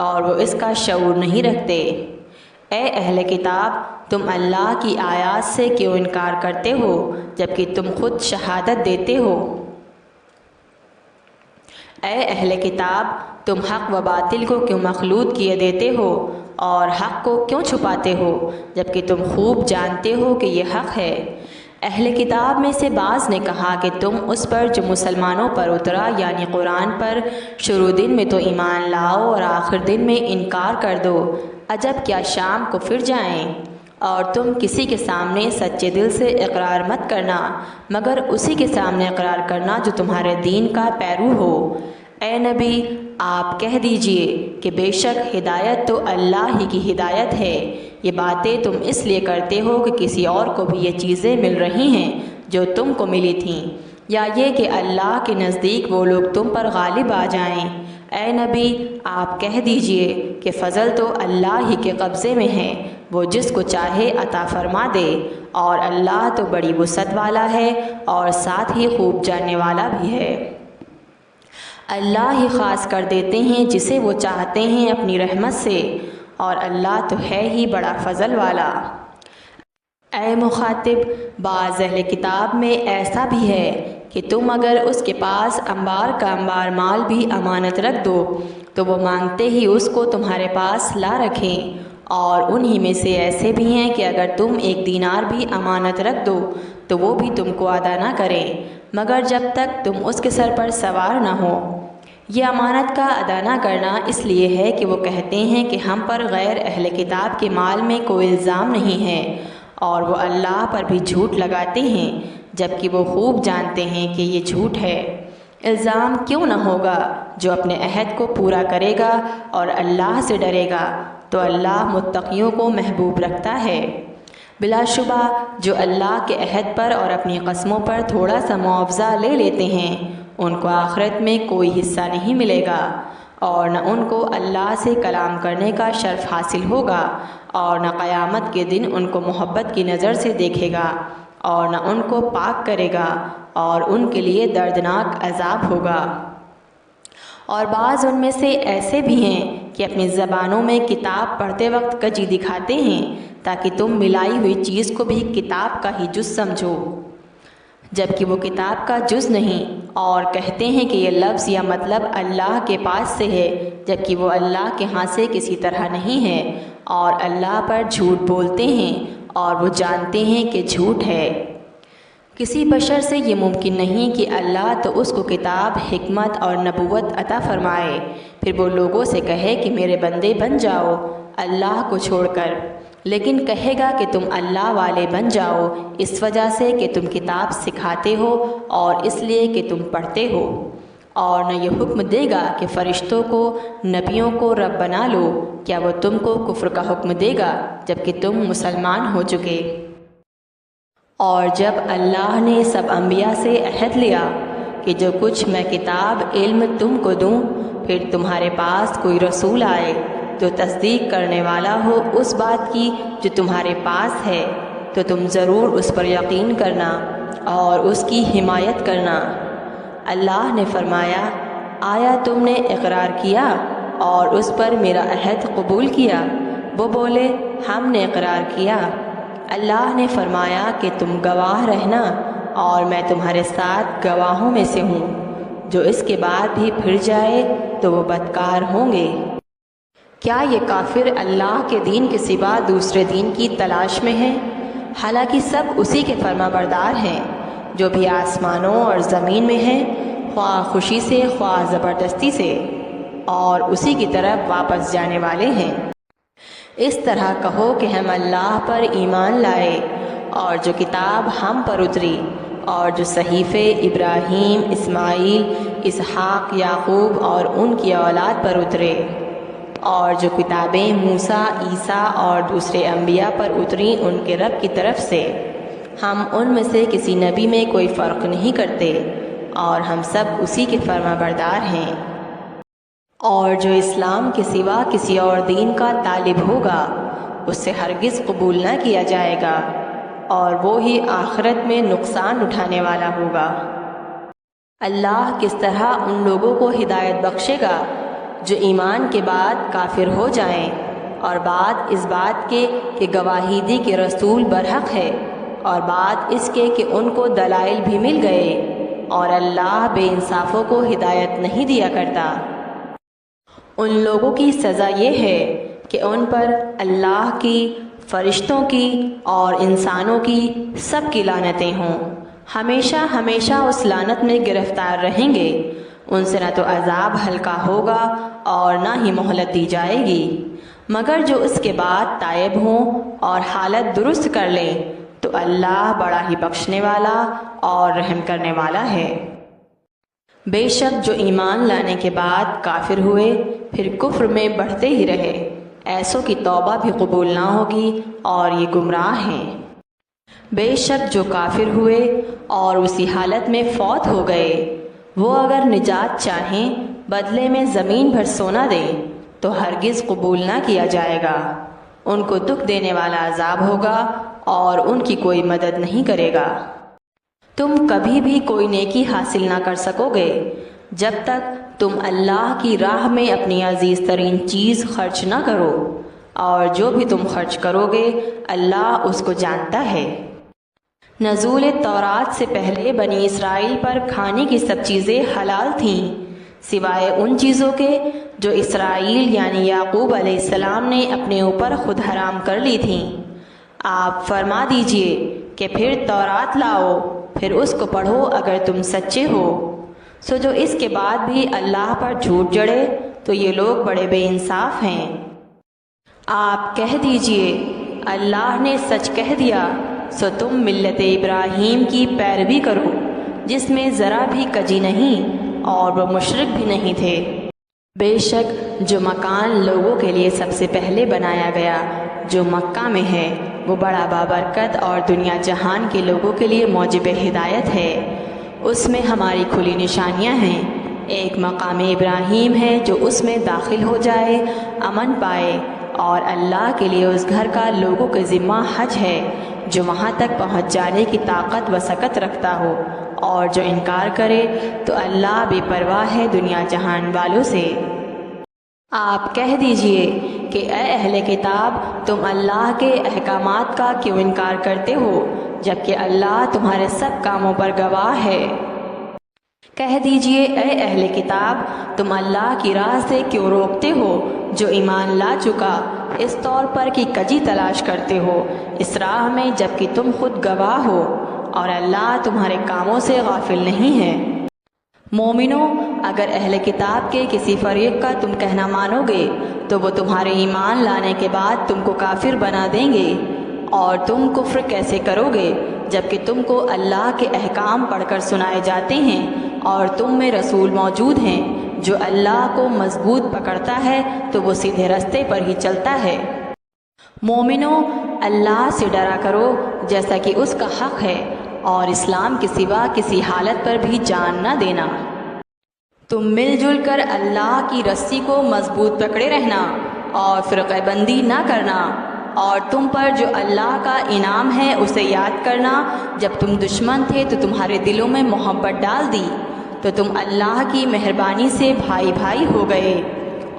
اور وہ اس کا شعور نہیں رکھتے۔ اے اہل کتاب، تم اللہ کی آیات سے کیوں انکار کرتے ہو جبکہ تم خود شہادت دیتے ہو؟ اے اہل کتاب، تم حق و باطل کو کیوں مخلوط کیے دیتے ہو اور حق کو کیوں چھپاتے ہو جبکہ تم خوب جانتے ہو کہ یہ حق ہے؟ اہل کتاب میں سے بعض نے کہا کہ تم اس پر جو مسلمانوں پر اترا یعنی قرآن پر شروع دن میں تو ایمان لاؤ اور آخر دن میں انکار کر دو، عجب کیا شام کو پھر جائیں۔ اور تم کسی کے سامنے سچے دل سے اقرار مت کرنا مگر اسی کے سامنے اقرار کرنا جو تمہارے دین کا پیرو ہو۔ اے نبی، آپ کہہ دیجئے کہ بے شک ہدایت تو اللہ ہی کی ہدایت ہے، یہ باتیں تم اس لیے کرتے ہو کہ کسی اور کو بھی یہ چیزیں مل رہی ہیں جو تم کو ملی تھیں، یا یہ کہ اللہ کے نزدیک وہ لوگ تم پر غالب آ جائیں۔ اے نبی، آپ کہہ دیجئے کہ فضل تو اللہ ہی کے قبضے میں ہے، وہ جس کو چاہے عطا فرما دے، اور اللہ تو بڑی وسعت والا ہے اور ساتھ ہی خوب جاننے والا بھی ہے۔ اللہ ہی خاص کر دیتے ہیں جسے وہ چاہتے ہیں اپنی رحمت سے، اور اللہ تو ہے ہی بڑا فضل والا۔ اے مخاطب، بعض اہل کتاب میں ایسا بھی ہے کہ تم اگر اس کے پاس انبار کا انبار مال بھی امانت رکھ دو تو وہ مانگتے ہی اس کو تمہارے پاس لا رکھیں، اور انہی میں سے ایسے بھی ہیں کہ اگر تم 1 دینار بھی امانت رکھ دو تو وہ بھی تم کو ادا نہ کریں مگر جب تک تم اس کے سر پر سوار نہ ہو۔ یہ امانت کا ادا نہ کرنا اس لیے ہے کہ وہ کہتے ہیں کہ ہم پر غیر اہل کتاب کے مال میں کوئی الزام نہیں ہے، اور وہ اللہ پر بھی جھوٹ لگاتے ہیں جبکہ وہ خوب جانتے ہیں کہ یہ جھوٹ ہے۔ الزام کیوں نہ ہوگا؟ جو اپنے عہد کو پورا کرے گا اور اللہ سے ڈرے گا تو اللہ متقیوں کو محبوب رکھتا ہے۔ بلا شبہ جو اللہ کے عہد پر اور اپنی قسموں پر تھوڑا سا معاوضہ لے لیتے ہیں ان کو آخرت میں کوئی حصہ نہیں ملے گا، اور نہ ان کو اللہ سے کلام کرنے کا شرف حاصل ہوگا، اور نہ قیامت کے دن ان کو محبت کی نظر سے دیکھے گا، اور نہ ان کو پاک کرے گا، اور ان کے لیے دردناک عذاب ہوگا۔ اور بعض ان میں سے ایسے بھی ہیں کہ اپنی زبانوں میں کتاب پڑھتے وقت کجی دکھاتے ہیں تاکہ تم ملائی ہوئی چیز کو بھی کتاب کا ہی جز سمجھو جبکہ وہ کتاب کا جز نہیں، اور کہتے ہیں کہ یہ لفظ یا مطلب اللہ کے پاس سے ہے جبکہ وہ اللہ کے ہاں سے کسی طرح نہیں ہے، اور اللہ پر جھوٹ بولتے ہیں اور وہ جانتے ہیں کہ جھوٹ ہے۔ کسی بشر سے یہ ممکن نہیں کہ اللہ تو اس کو کتاب، حکمت اور نبوت عطا فرمائے پھر وہ لوگوں سے کہے کہ میرے بندے بن جاؤ اللہ کو چھوڑ کر، لیکن کہے گا کہ تم اللہ والے بن جاؤ اس وجہ سے کہ تم کتاب سکھاتے ہو اور اس لیے کہ تم پڑھتے ہو، اور نہ یہ حکم دے گا کہ فرشتوں کو، نبیوں کو رب بنا لو، کیا وہ تم کو کفر کا حکم دے گا جبکہ تم مسلمان ہو چکے؟ اور جب اللہ نے سب انبیاء سے عہد لیا کہ جو کچھ میں کتاب علم تم کو دوں پھر تمہارے پاس کوئی رسول آئے تو تصدیق کرنے والا ہو اس بات کی جو تمہارے پاس ہے تو تم ضرور اس پر یقین کرنا اور اس کی حمایت کرنا۔ اللہ نے فرمایا، آیا تم نے اقرار کیا اور اس پر میرا عہد قبول کیا؟ وہ بولے، ہم نے اقرار کیا۔ اللہ نے فرمایا کہ تم گواہ رہنا اور میں تمہارے ساتھ گواہوں میں سے ہوں، جو اس کے بعد بھی پھر جائے تو وہ بدکار ہوں گے۔ کیا یہ کافر اللہ کے دین کے سوا دوسرے دین کی تلاش میں ہیں؟ حالانکہ سب اسی کے فرما بردار ہیں، جو بھی آسمانوں اور زمین میں ہے، خواہ خوشی سے خواہ زبردستی سے، اور اسی کی طرف واپس جانے والے ہیں۔ اس طرح کہو کہ ہم اللہ پر ایمان لائے اور جو کتاب ہم پر اتری اور جو صحیفے ابراہیم، اسماعیل، اسحاق، یعقوب اور ان کی اولاد پر اترے، اور جو کتابیں موسیٰ، عیسیٰ اور دوسرے انبیاء پر اتریں ان کے رب کی طرف سے، ہم ان میں سے کسی نبی میں کوئی فرق نہیں کرتے، اور ہم سب اسی کے فرما بردار ہیں۔ اور جو اسلام کے سوا کسی اور دین کا طالب ہوگا اس سے ہرگز قبول نہ کیا جائے گا، اور وہ ہی آخرت میں نقصان اٹھانے والا ہوگا۔ اللہ کس طرح ان لوگوں کو ہدایت بخشے گا جو ایمان کے بعد کافر ہو جائیں، اور بعد اس بات کے کہ گواہی دی کہ رسول برحق ہے، اور بعد اس کے کہ ان کو دلائل بھی مل گئے، اور اللہ بے انصافوں کو ہدایت نہیں دیا کرتا۔ ان لوگوں کی سزا یہ ہے کہ ان پر اللہ کی، فرشتوں کی اور انسانوں کی سب کی لعنتیں ہوں، ہمیشہ ہمیشہ اس لعنت میں گرفتار رہیں گے، ان سے نہ تو عذاب ہلکا ہوگا اور نہ ہی مہلت دی جائے گی، مگر جو اس کے بعد تائب ہوں اور حالت درست کر لیں تو اللہ بڑا ہی بخشنے والا اور رحم کرنے والا ہے۔ بے شک جو ایمان لانے کے بعد کافر ہوئے پھر کفر میں بڑھتے ہی رہے، ایسوں کی توبہ بھی قبول نہ ہوگی اور یہ گمراہ ہیں۔ بے شک جو کافر ہوئے اور اسی حالت میں فوت ہو گئے، وہ اگر نجات چاہیں بدلے میں زمین بھر سونا دیں تو ہرگز قبول نہ کیا جائے گا، ان کو دکھ دینے والا عذاب ہوگا اور ان کی کوئی مدد نہیں کرے گا۔ تم کبھی بھی کوئی نیکی حاصل نہ کر سکو گے جب تک تم اللہ کی راہ میں اپنی عزیز ترین چیز خرچ نہ کرو، اور جو بھی تم خرچ کرو گے اللہ اس کو جانتا ہے۔ نزول تورات سے پہلے بنی اسرائیل پر کھانے کی سب چیزیں حلال تھیں سوائے ان چیزوں کے جو اسرائیل یعنی یعقوب علیہ السلام نے اپنے اوپر خود حرام کر لی تھیں۔ آپ فرما دیجئے کہ پھر تورات لاؤ، پھر اس کو پڑھو اگر تم سچے ہو۔ سو جو اس کے بعد بھی اللہ پر جھوٹ جڑے تو یہ لوگ بڑے بے انصاف ہیں۔ آپ کہہ دیجئے اللہ نے سچ کہہ دیا، سو تم ملت ابراہیم کی پیروی کرو جس میں ذرا بھی کجی نہیں اور وہ مشرک بھی نہیں تھے۔ بے شک جو مکان لوگوں کے لیے سب سے پہلے بنایا گیا جو مکہ میں ہے وہ بڑا بابرکت اور دنیا جہان کے لوگوں کے لیے موجب ہدایت ہے، اس میں ہماری کھلی نشانیاں ہیں۔ ایک مقام ابراہیم ہے جو اس میں داخل ہو جائے امن پائے، اور اللہ کے لیے اس گھر کا لوگوں کے ذمہ حج ہے جو وہاں تک پہنچ جانے کی طاقت و سکت رکھتا ہو، اور جو انکار کرے تو اللہ بے پرواہ ہے دنیا جہان والوں سے۔ آپ کہہ دیجئے کہ اے اہل کتاب تم اللہ کے احکامات کا کیوں انکار کرتے ہو جبکہ اللہ تمہارے سب کاموں پر گواہ ہے۔ کہہ دیجئے اے اہل کتاب تم اللہ کی راہ سے کیوں روکتے ہو جو ایمان لا چکا، اس طور پر کہ کجی تلاش کرتے ہو اس راہ میں جبکہ تم خود گواہ ہو، اور اللہ تمہارے کاموں سے غافل نہیں ہے۔ مومنوں اگر اہل کتاب کے کسی فریق کا تم کہنا مانو گے تو وہ تمہارے ایمان لانے کے بعد تم کو کافر بنا دیں گے، اور تم کفر کیسے کرو گے جبکہ تم کو اللہ کے احکام پڑھ کر سنائے جاتے ہیں اور تم میں رسول موجود ہیں جو اللہ کو مضبوط پکڑتا ہے تو وہ سیدھے رستے پر ہی چلتا ہے۔ مومنوں اللہ سے ڈرا کرو جیسا کہ اس کا حق ہے، اور اسلام کے سوا کسی حالت پر بھی جان نہ دینا۔ تم مل جل کر اللہ کی رسی کو مضبوط پکڑے رہنا اور فرقہ بندی نہ کرنا، اور تم پر جو اللہ کا انعام ہے اسے یاد کرنا۔ جب تم دشمن تھے تو تمہارے دلوں میں محبت ڈال دی تو تم اللہ کی مہربانی سے بھائی بھائی ہو گئے،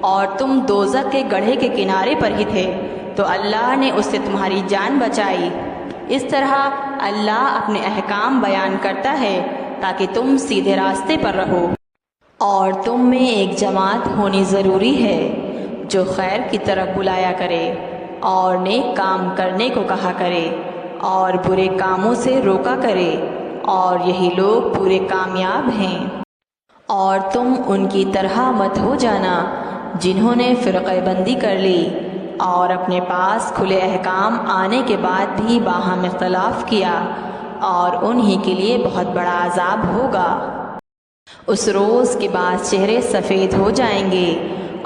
اور تم دوزخ کے گڑھے کے کنارے پر ہی تھے تو اللہ نے اس سے تمہاری جان بچائی۔ اس طرح اللہ اپنے احکام بیان کرتا ہے تاکہ تم سیدھے راستے پر رہو، اور تم میں ایک جماعت ہونی ضروری ہے جو خیر کی طرف بلایا کرے اور نیک کام کرنے کو کہا کرے اور برے کاموں سے روکا کرے، اور یہی لوگ پورے کامیاب ہیں۔ اور تم ان کی طرح مت ہو جانا جنہوں نے فرقہ بندی کر لی اور اپنے پاس کھلے احکام آنے کے بعد بھی باہم اختلاف کیا، اور انہی کے لیے بہت بڑا عذاب ہوگا۔ اس روز کے بعض چہرے سفید ہو جائیں گے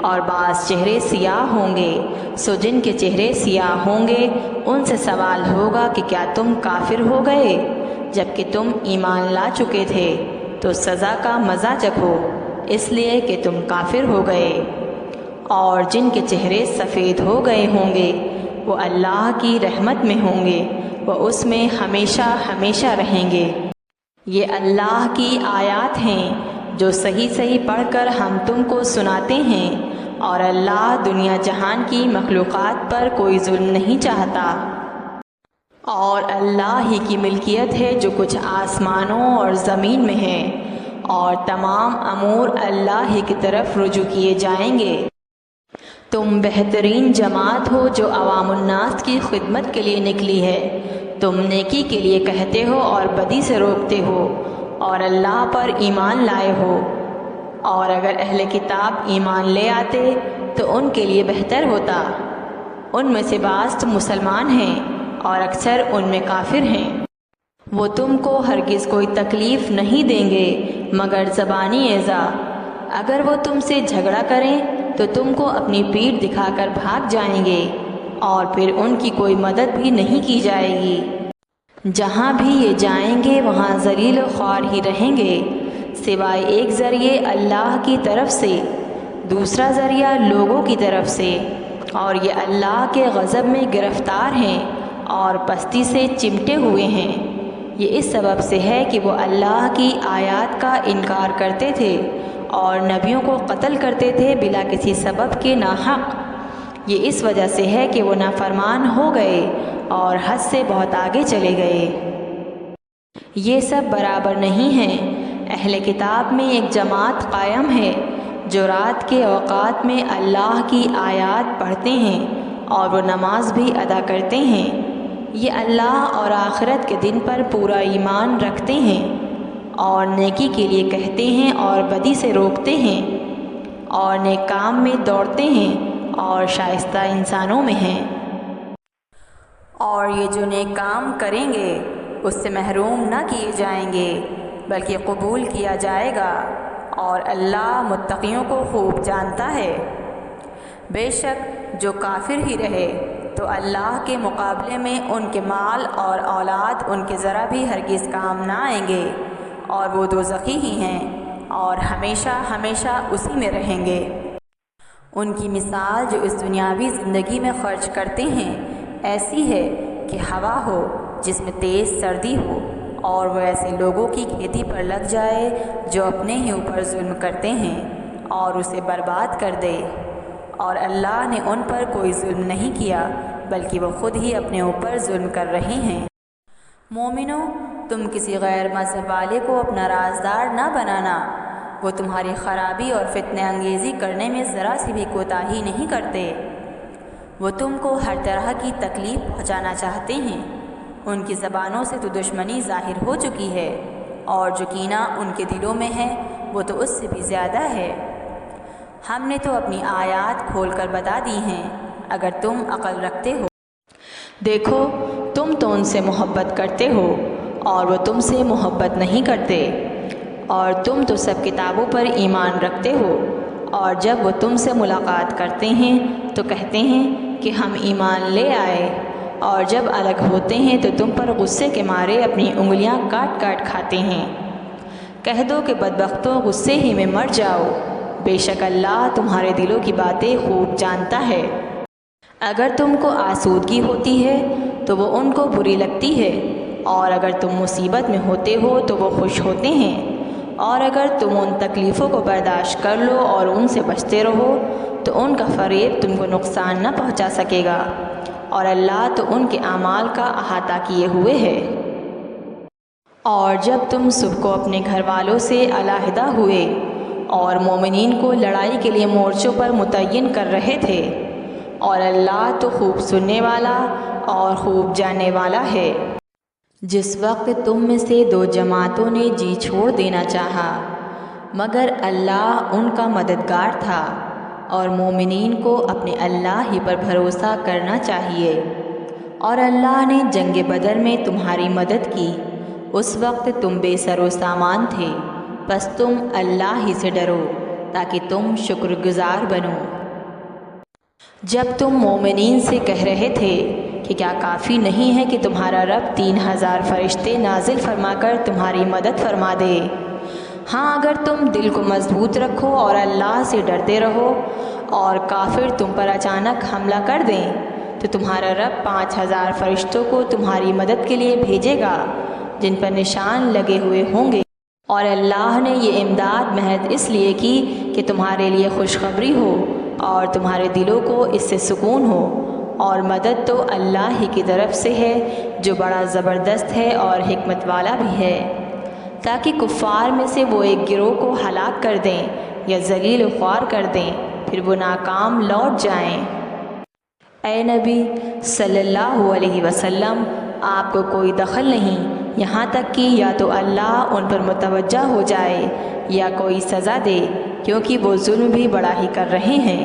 اور بعض چہرے سیاہ ہوں گے، سو جن کے چہرے سیاہ ہوں گے ان سے سوال ہوگا کہ کیا تم کافر ہو گئے جبکہ تم ایمان لا چکے تھے، تو سزا کا مزہ چکھو اس لیے کہ تم کافر ہو گئے۔ اور جن کے چہرے سفید ہو گئے ہوں گے وہ اللہ کی رحمت میں ہوں گے، وہ اس میں ہمیشہ ہمیشہ رہیں گے۔ یہ اللہ کی آیات ہیں جو صحیح صحیح پڑھ کر ہم تم کو سناتے ہیں، اور اللہ دنیا جہان کی مخلوقات پر کوئی ظلم نہیں چاہتا۔ اور اللہ ہی کی ملکیت ہے جو کچھ آسمانوں اور زمین میں ہے، اور تمام امور اللہ ہی کی طرف رجوع کیے جائیں گے۔ تم بہترین جماعت ہو جو عوام الناس کی خدمت کے لیے نکلی ہے، تم نیکی کے لیے کہتے ہو اور بدی سے روکتے ہو، اور اللہ پر ایمان لائے ہو۔ اور اگر اہل کتاب ایمان لے آتے تو ان کے لیے بہتر ہوتا، ان میں سے بعض تو مسلمان ہیں اور اکثر ان میں کافر ہیں۔ وہ تم کو ہرگز کوئی تکلیف نہیں دیں گے مگر زبانی ایذا۔ اگر وہ تم سے جھگڑا کریں تو تم کو اپنی پیٹھ دکھا کر بھاگ جائیں گے، اور پھر ان کی کوئی مدد بھی نہیں کی جائے گی۔ جہاں بھی یہ جائیں گے وہاں ذلیل و خوار ہی رہیں گے، سوائے ایک ذریعے اللہ کی طرف سے، دوسرا ذریعہ لوگوں کی طرف سے، اور یہ اللہ کے غضب میں گرفتار ہیں اور پستی سے چمٹے ہوئے ہیں۔ یہ اس سبب سے ہے کہ وہ اللہ کی آیات کا انکار کرتے تھے اور نبیوں کو قتل کرتے تھے بلا کسی سبب کے ناحق۔ یہ اس وجہ سے ہے کہ وہ نافرمان ہو گئے اور حد سے بہت آگے چلے گئے۔ یہ سب برابر نہیں ہیں۔ اہل کتاب میں ایک جماعت قائم ہے جو رات کے اوقات میں اللہ کی آیات پڑھتے ہیں اور وہ نماز بھی ادا کرتے ہیں۔ یہ اللہ اور آخرت کے دن پر پورا ایمان رکھتے ہیں، اور نیکی کے لیے کہتے ہیں اور بدی سے روکتے ہیں، اور نیک کام میں دوڑتے ہیں اور شائستہ انسانوں میں ہیں۔ اور یہ جو نیک کام کریں گے اس سے محروم نہ کیے جائیں گے بلکہ قبول کیا جائے گا، اور اللہ متقیوں کو خوب جانتا ہے۔ بے شک جو کافر ہی رہے تو اللہ کے مقابلے میں ان کے مال اور اولاد ان کے ذرا بھی ہرگز کام نہ آئیں گے، اور وہ دوزخی ہی ہیں اور ہمیشہ ہمیشہ اسی میں رہیں گے۔ ان کی مثال جو اس دنیاوی زندگی میں خرچ کرتے ہیں ایسی ہے کہ ہوا ہو جس میں تیز سردی ہو، اور وہ ایسے لوگوں کی کھیتی پر لگ جائے جو اپنے ہی اوپر ظلم کرتے ہیں اور اسے برباد کر دے، اور اللہ نے ان پر کوئی ظلم نہیں کیا بلکہ وہ خود ہی اپنے اوپر ظلم کر رہے ہیں۔ مومنوں، تم کسی غیر مذہب والے کو اپنا رازدار نہ بنانا، وہ تمہاری خرابی اور فتنہ انگیزی کرنے میں ذرا سی بھی کوتاہی نہیں کرتے۔ وہ تم کو ہر طرح کی تکلیف پہنچانا چاہتے ہیں، ان کی زبانوں سے تو دشمنی ظاہر ہو چکی ہے، اور جو کینہ ان کے دلوں میں ہے وہ تو اس سے بھی زیادہ ہے۔ ہم نے تو اپنی آیات کھول کر بتا دی ہیں اگر تم عقل رکھتے ہو۔ دیکھو تم تو ان سے محبت کرتے ہو اور وہ تم سے محبت نہیں کرتے، اور تم تو سب کتابوں پر ایمان رکھتے ہو، اور جب وہ تم سے ملاقات کرتے ہیں تو کہتے ہیں کہ ہم ایمان لے آئے، اور جب الگ ہوتے ہیں تو تم پر غصے کے مارے اپنی انگلیاں کاٹ کاٹ کھاتے ہیں۔ کہہ دو کہ بدبختوں غصے ہی میں مر جاؤ، بے شک اللہ تمہارے دلوں کی باتیں خوب جانتا ہے۔ اگر تم کو آسودگی ہوتی ہے تو وہ ان کو بری لگتی ہے، اور اگر تم مصیبت میں ہوتے ہو تو وہ خوش ہوتے ہیں، اور اگر تم ان تکلیفوں کو برداشت کر لو اور ان سے بچتے رہو تو ان کا فریب تم کو نقصان نہ پہنچا سکے گا، اور اللہ تو ان کے اعمال کا احاطہ کیے ہوئے ہے۔ اور جب تم صبح کو اپنے گھر والوں سے علیحدہ ہوئے اور مومنین کو لڑائی کے لیے مورچوں پر متعین کر رہے تھے، اور اللہ تو خوب سننے والا اور خوب جاننے والا ہے۔ جس وقت تم میں سے دو جماعتوں نے جی چھوڑ دینا چاہا، مگر اللہ ان کا مددگار تھا، اور مومنین کو اپنے اللہ ہی پر بھروسہ کرنا چاہیے۔ اور اللہ نے جنگ بدر میں تمہاری مدد کی، اس وقت تم بے سر و سامان تھے، بس تم اللہ ہی سے ڈرو تاکہ تم شکر گزار بنو۔ جب تم مومنین سے کہہ رہے تھے کہ کیا کافی نہیں ہے کہ تمہارا رب 3000 فرشتے نازل فرما کر تمہاری مدد فرما دے؟ ہاں، اگر تم دل کو مضبوط رکھو اور اللہ سے ڈرتے رہو اور کافر تم پر اچانک حملہ کر دیں تو تمہارا رب 5000 فرشتوں کو تمہاری مدد کے لیے بھیجے گا جن پر نشان لگے ہوئے ہوں گے۔ اور اللہ نے یہ امداد محض اس لیے کی کہ تمہارے لیے خوشخبری ہو اور تمہارے دلوں کو اس سے سکون ہو، اور مدد تو اللہ ہی کی طرف سے ہے جو بڑا زبردست ہے اور حکمت والا بھی ہے، تاکہ کفار میں سے وہ ایک گروہ کو ہلاک کر دیں یا ذلیل و خوار کر دیں، پھر وہ ناکام لوٹ جائیں۔ اے نبی صلی اللہ علیہ وسلم، آپ کو کوئی دخل نہیں، یہاں تک کہ یا تو اللہ ان پر متوجہ ہو جائے یا کوئی سزا دے، کیونکہ وہ ظلم بھی بڑا ہی کر رہے ہیں۔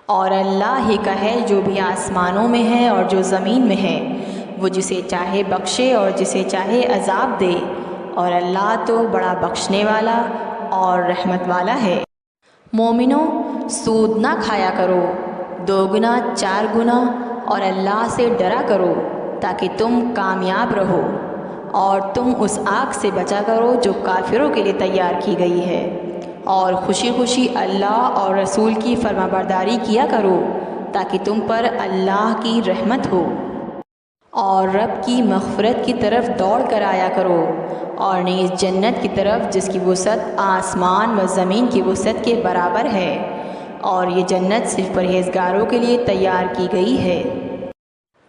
اور اللہ ہی کا ہے جو بھی آسمانوں میں ہے اور جو زمین میں ہے، وہ جسے چاہے بخشے اور جسے چاہے عذاب دے، اور اللہ تو بڑا بخشنے والا اور رحمت والا ہے۔ مومنوں، سود نہ کھایا کرو، 2 گنا 4 گنا، اور اللہ سے ڈرا کرو تاکہ تم کامیاب رہو، اور تم اس آگ سے بچا کرو جو کافروں کے لیے تیار کی گئی ہے، اور خوشی خوشی اللہ اور رسول کی فرما برداری کیا کرو تاکہ تم پر اللہ کی رحمت ہو، اور رب کی مغفرت کی طرف دوڑ کر آیا کرو، اور نیز جنت کی طرف جس کی وسعت آسمان و زمین کی وسعت کے برابر ہے، اور یہ جنت صرف پرہیزگاروں کے لیے تیار کی گئی ہے۔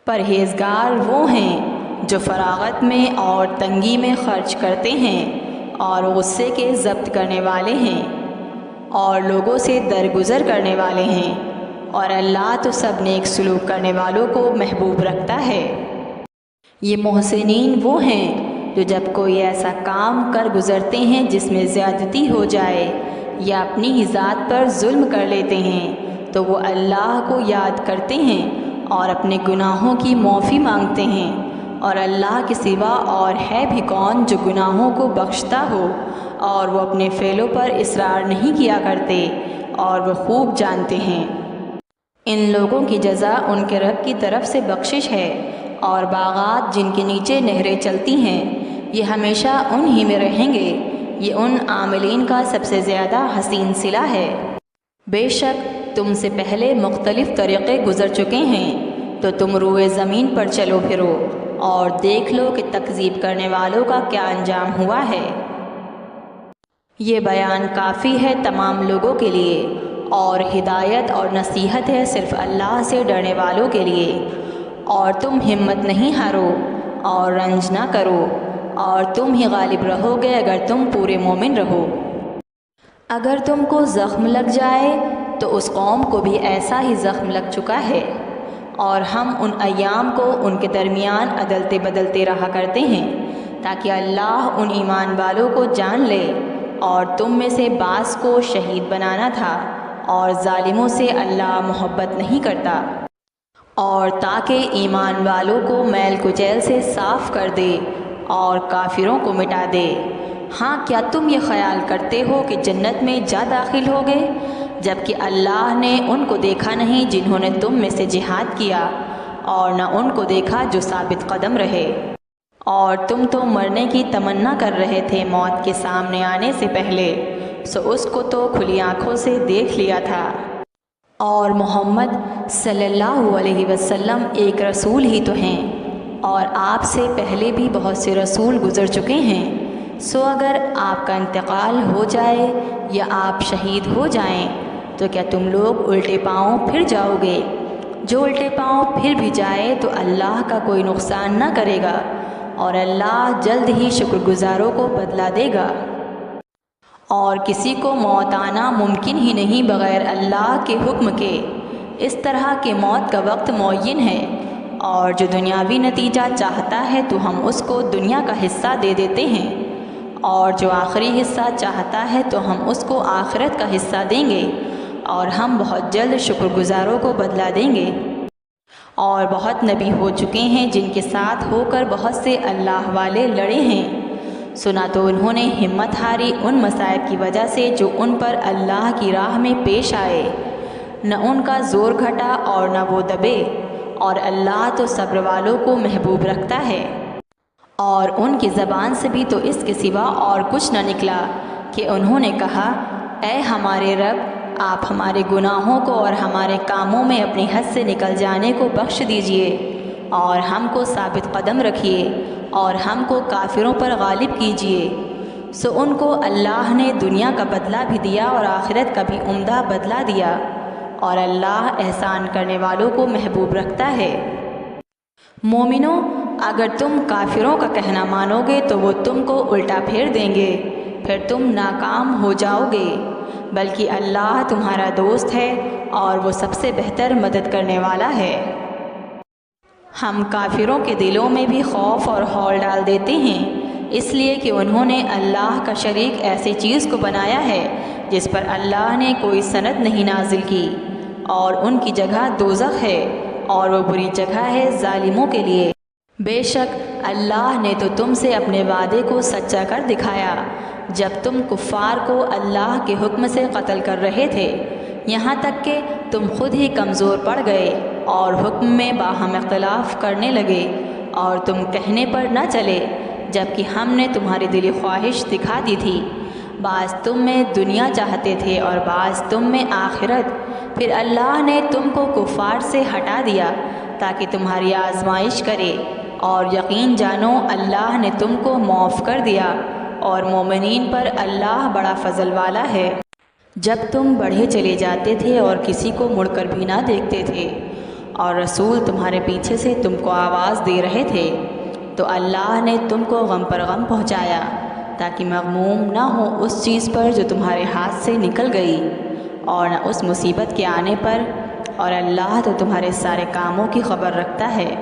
پرہیزگار وہ ہیں جو فراغت میں اور تنگی میں خرچ کرتے ہیں اور غصے کے ضبط کرنے والے ہیں اور لوگوں سے درگزر کرنے والے ہیں، اور اللہ تو سب نیک سلوک کرنے والوں کو محبوب رکھتا ہے۔ یہ محسنین وہ ہیں جو جب کوئی ایسا کام کر گزرتے ہیں جس میں زیادتی ہو جائے یا اپنی ہی ذات پر ظلم کر لیتے ہیں تو وہ اللہ کو یاد کرتے ہیں اور اپنے گناہوں کی معافی مانگتے ہیں، اور اللہ کے سوا اور ہے بھی کون جو گناہوں کو بخشتا ہو، اور وہ اپنے فعلوں پر اصرار نہیں کیا کرتے، اور وہ خوب جانتے ہیں۔ ان لوگوں کی جزا ان کے رب کی طرف سے بخشش ہے، اور باغات جن کے نیچے نہریں چلتی ہیں، یہ ہمیشہ انہی میں رہیں گے، یہ ان عاملین کا سب سے زیادہ حسین صلہ ہے۔ بے شک تم سے پہلے مختلف طریقے گزر چکے ہیں، تو تم روئے زمین پر چلو پھرو اور دیکھ لو کہ تکذیب کرنے والوں کا کیا انجام ہوا ہے۔ یہ بیان کافی ہے تمام لوگوں کے لیے، اور ہدایت اور نصیحت ہے صرف اللہ سے ڈرنے والوں کے لیے۔ اور تم ہمت نہیں ہارو اور رنج نہ کرو، اور تم ہی غالب رہو گے اگر تم پورے مومن رہو۔ اگر تم کو زخم لگ جائے تو اس قوم کو بھی ایسا ہی زخم لگ چکا ہے، اور ہم ان ایام کو ان کے درمیان عدلتے بدلتے رہا کرتے ہیں تاکہ اللہ ان ایمان والوں کو جان لے، اور تم میں سے بعض کو شہید بنانا تھا، اور ظالموں سے اللہ محبت نہیں کرتا، اور تاکہ ایمان والوں کو میل کچیل سے صاف کر دے اور کافروں کو مٹا دے۔ ہاں، کیا تم یہ خیال کرتے ہو کہ جنت میں جا داخل ہوگے، جبکہ اللہ نے ان کو دیکھا نہیں جنہوں نے تم میں سے جہاد کیا، اور نہ ان کو دیکھا جو ثابت قدم رہے، اور تم تو مرنے کی تمنا کر رہے تھے موت کے سامنے آنے سے پہلے، سو اس کو تو کھلی آنکھوں سے دیکھ لیا تھا۔ اور محمد صلی اللہ علیہ وسلم ایک رسول ہی تو ہیں، اور آپ سے پہلے بھی بہت سے رسول گزر چکے ہیں، سو اگر آپ کا انتقال ہو جائے یا آپ شہید ہو جائیں تو کیا تم لوگ الٹے پاؤں پھر جاؤ گے؟ جو الٹے پاؤں پھر بھی جائے تو اللہ کا کوئی نقصان نہ کرے گا، اور اللہ جلد ہی شکر گزاروں کو بدلہ دے گا۔ اور کسی کو موت آنا ممکن ہی نہیں بغیر اللہ کے حکم کے، اس طرح کہ موت کا وقت معین ہے، اور جو دنیاوی نتیجہ چاہتا ہے تو ہم اس کو دنیا کا حصہ دے دیتے ہیں، اور جو آخری حصہ چاہتا ہے تو ہم اس کو آخرت کا حصہ دیں گے، اور ہم بہت جلد شکر گزاروں کو بدلہ دیں گے۔ اور بہت نبی ہو چکے ہیں جن کے ساتھ ہو کر بہت سے اللہ والے لڑے ہیں، سنا تو انہوں نے ہمت ہاری ان مصائب کی وجہ سے جو ان پر اللہ کی راہ میں پیش آئے، نہ ان کا زور گھٹا اور نہ وہ دبے، اور اللہ تو صبر والوں کو محبوب رکھتا ہے۔ اور ان کی زبان سے بھی تو اس کے سوا اور کچھ نہ نکلا کہ انہوں نے کہا، اے ہمارے رب، آپ ہمارے گناہوں کو اور ہمارے کاموں میں اپنی حد سے نکل جانے کو بخش دیجئے، اور ہم کو ثابت قدم رکھیے، اور ہم کو کافروں پر غالب کیجئے۔ سو ان کو اللہ نے دنیا کا بدلہ بھی دیا اور آخرت کا بھی عمدہ بدلہ دیا، اور اللہ احسان کرنے والوں کو محبوب رکھتا ہے۔ مومنوں، اگر تم کافروں کا کہنا مانو گے تو وہ تم کو الٹا پھیر دیں گے، پھر تم ناکام ہو جاؤ گے، بلکہ اللہ تمہارا دوست ہے اور وہ سب سے بہتر مدد کرنے والا ہے۔ ہم کافروں کے دلوں میں بھی خوف اور ہول ڈال دیتے ہیں، اس لیے کہ انہوں نے اللہ کا شریک ایسی چیز کو بنایا ہے جس پر اللہ نے کوئی سند نہیں نازل کی، اور ان کی جگہ دوزخ ہے، اور وہ بری جگہ ہے ظالموں کے لیے۔ بے شک اللہ نے تو تم سے اپنے وعدے کو سچا کر دکھایا جب تم کفار کو اللہ کے حکم سے قتل کر رہے تھے، یہاں تک کہ تم خود ہی کمزور پڑ گئے اور حکم میں باہم اختلاف کرنے لگے، اور تم کہنے پر نہ چلے، جبکہ ہم نے تمہاری دلی خواہش دکھا دی تھی۔ بعض تم میں دنیا چاہتے تھے اور بعض تم میں آخرت، پھر اللہ نے تم کو کفار سے ہٹا دیا تاکہ تمہاری آزمائش کرے، اور یقین جانو اللہ نے تم کو معاف کر دیا، اور مومنین پر اللہ بڑا فضل والا ہے۔ جب تم بڑھے چلے جاتے تھے اور کسی کو مڑ کر بھی نہ دیکھتے تھے، اور رسول تمہارے پیچھے سے تم کو آواز دے رہے تھے، تو اللہ نے تم کو غم پر غم پہنچایا تاکہ مغموم نہ ہو اس چیز پر جو تمہارے ہاتھ سے نکل گئی، اور نہ اس مصیبت کے آنے پر، اور اللہ تو تمہارے سارے کاموں کی خبر رکھتا ہے۔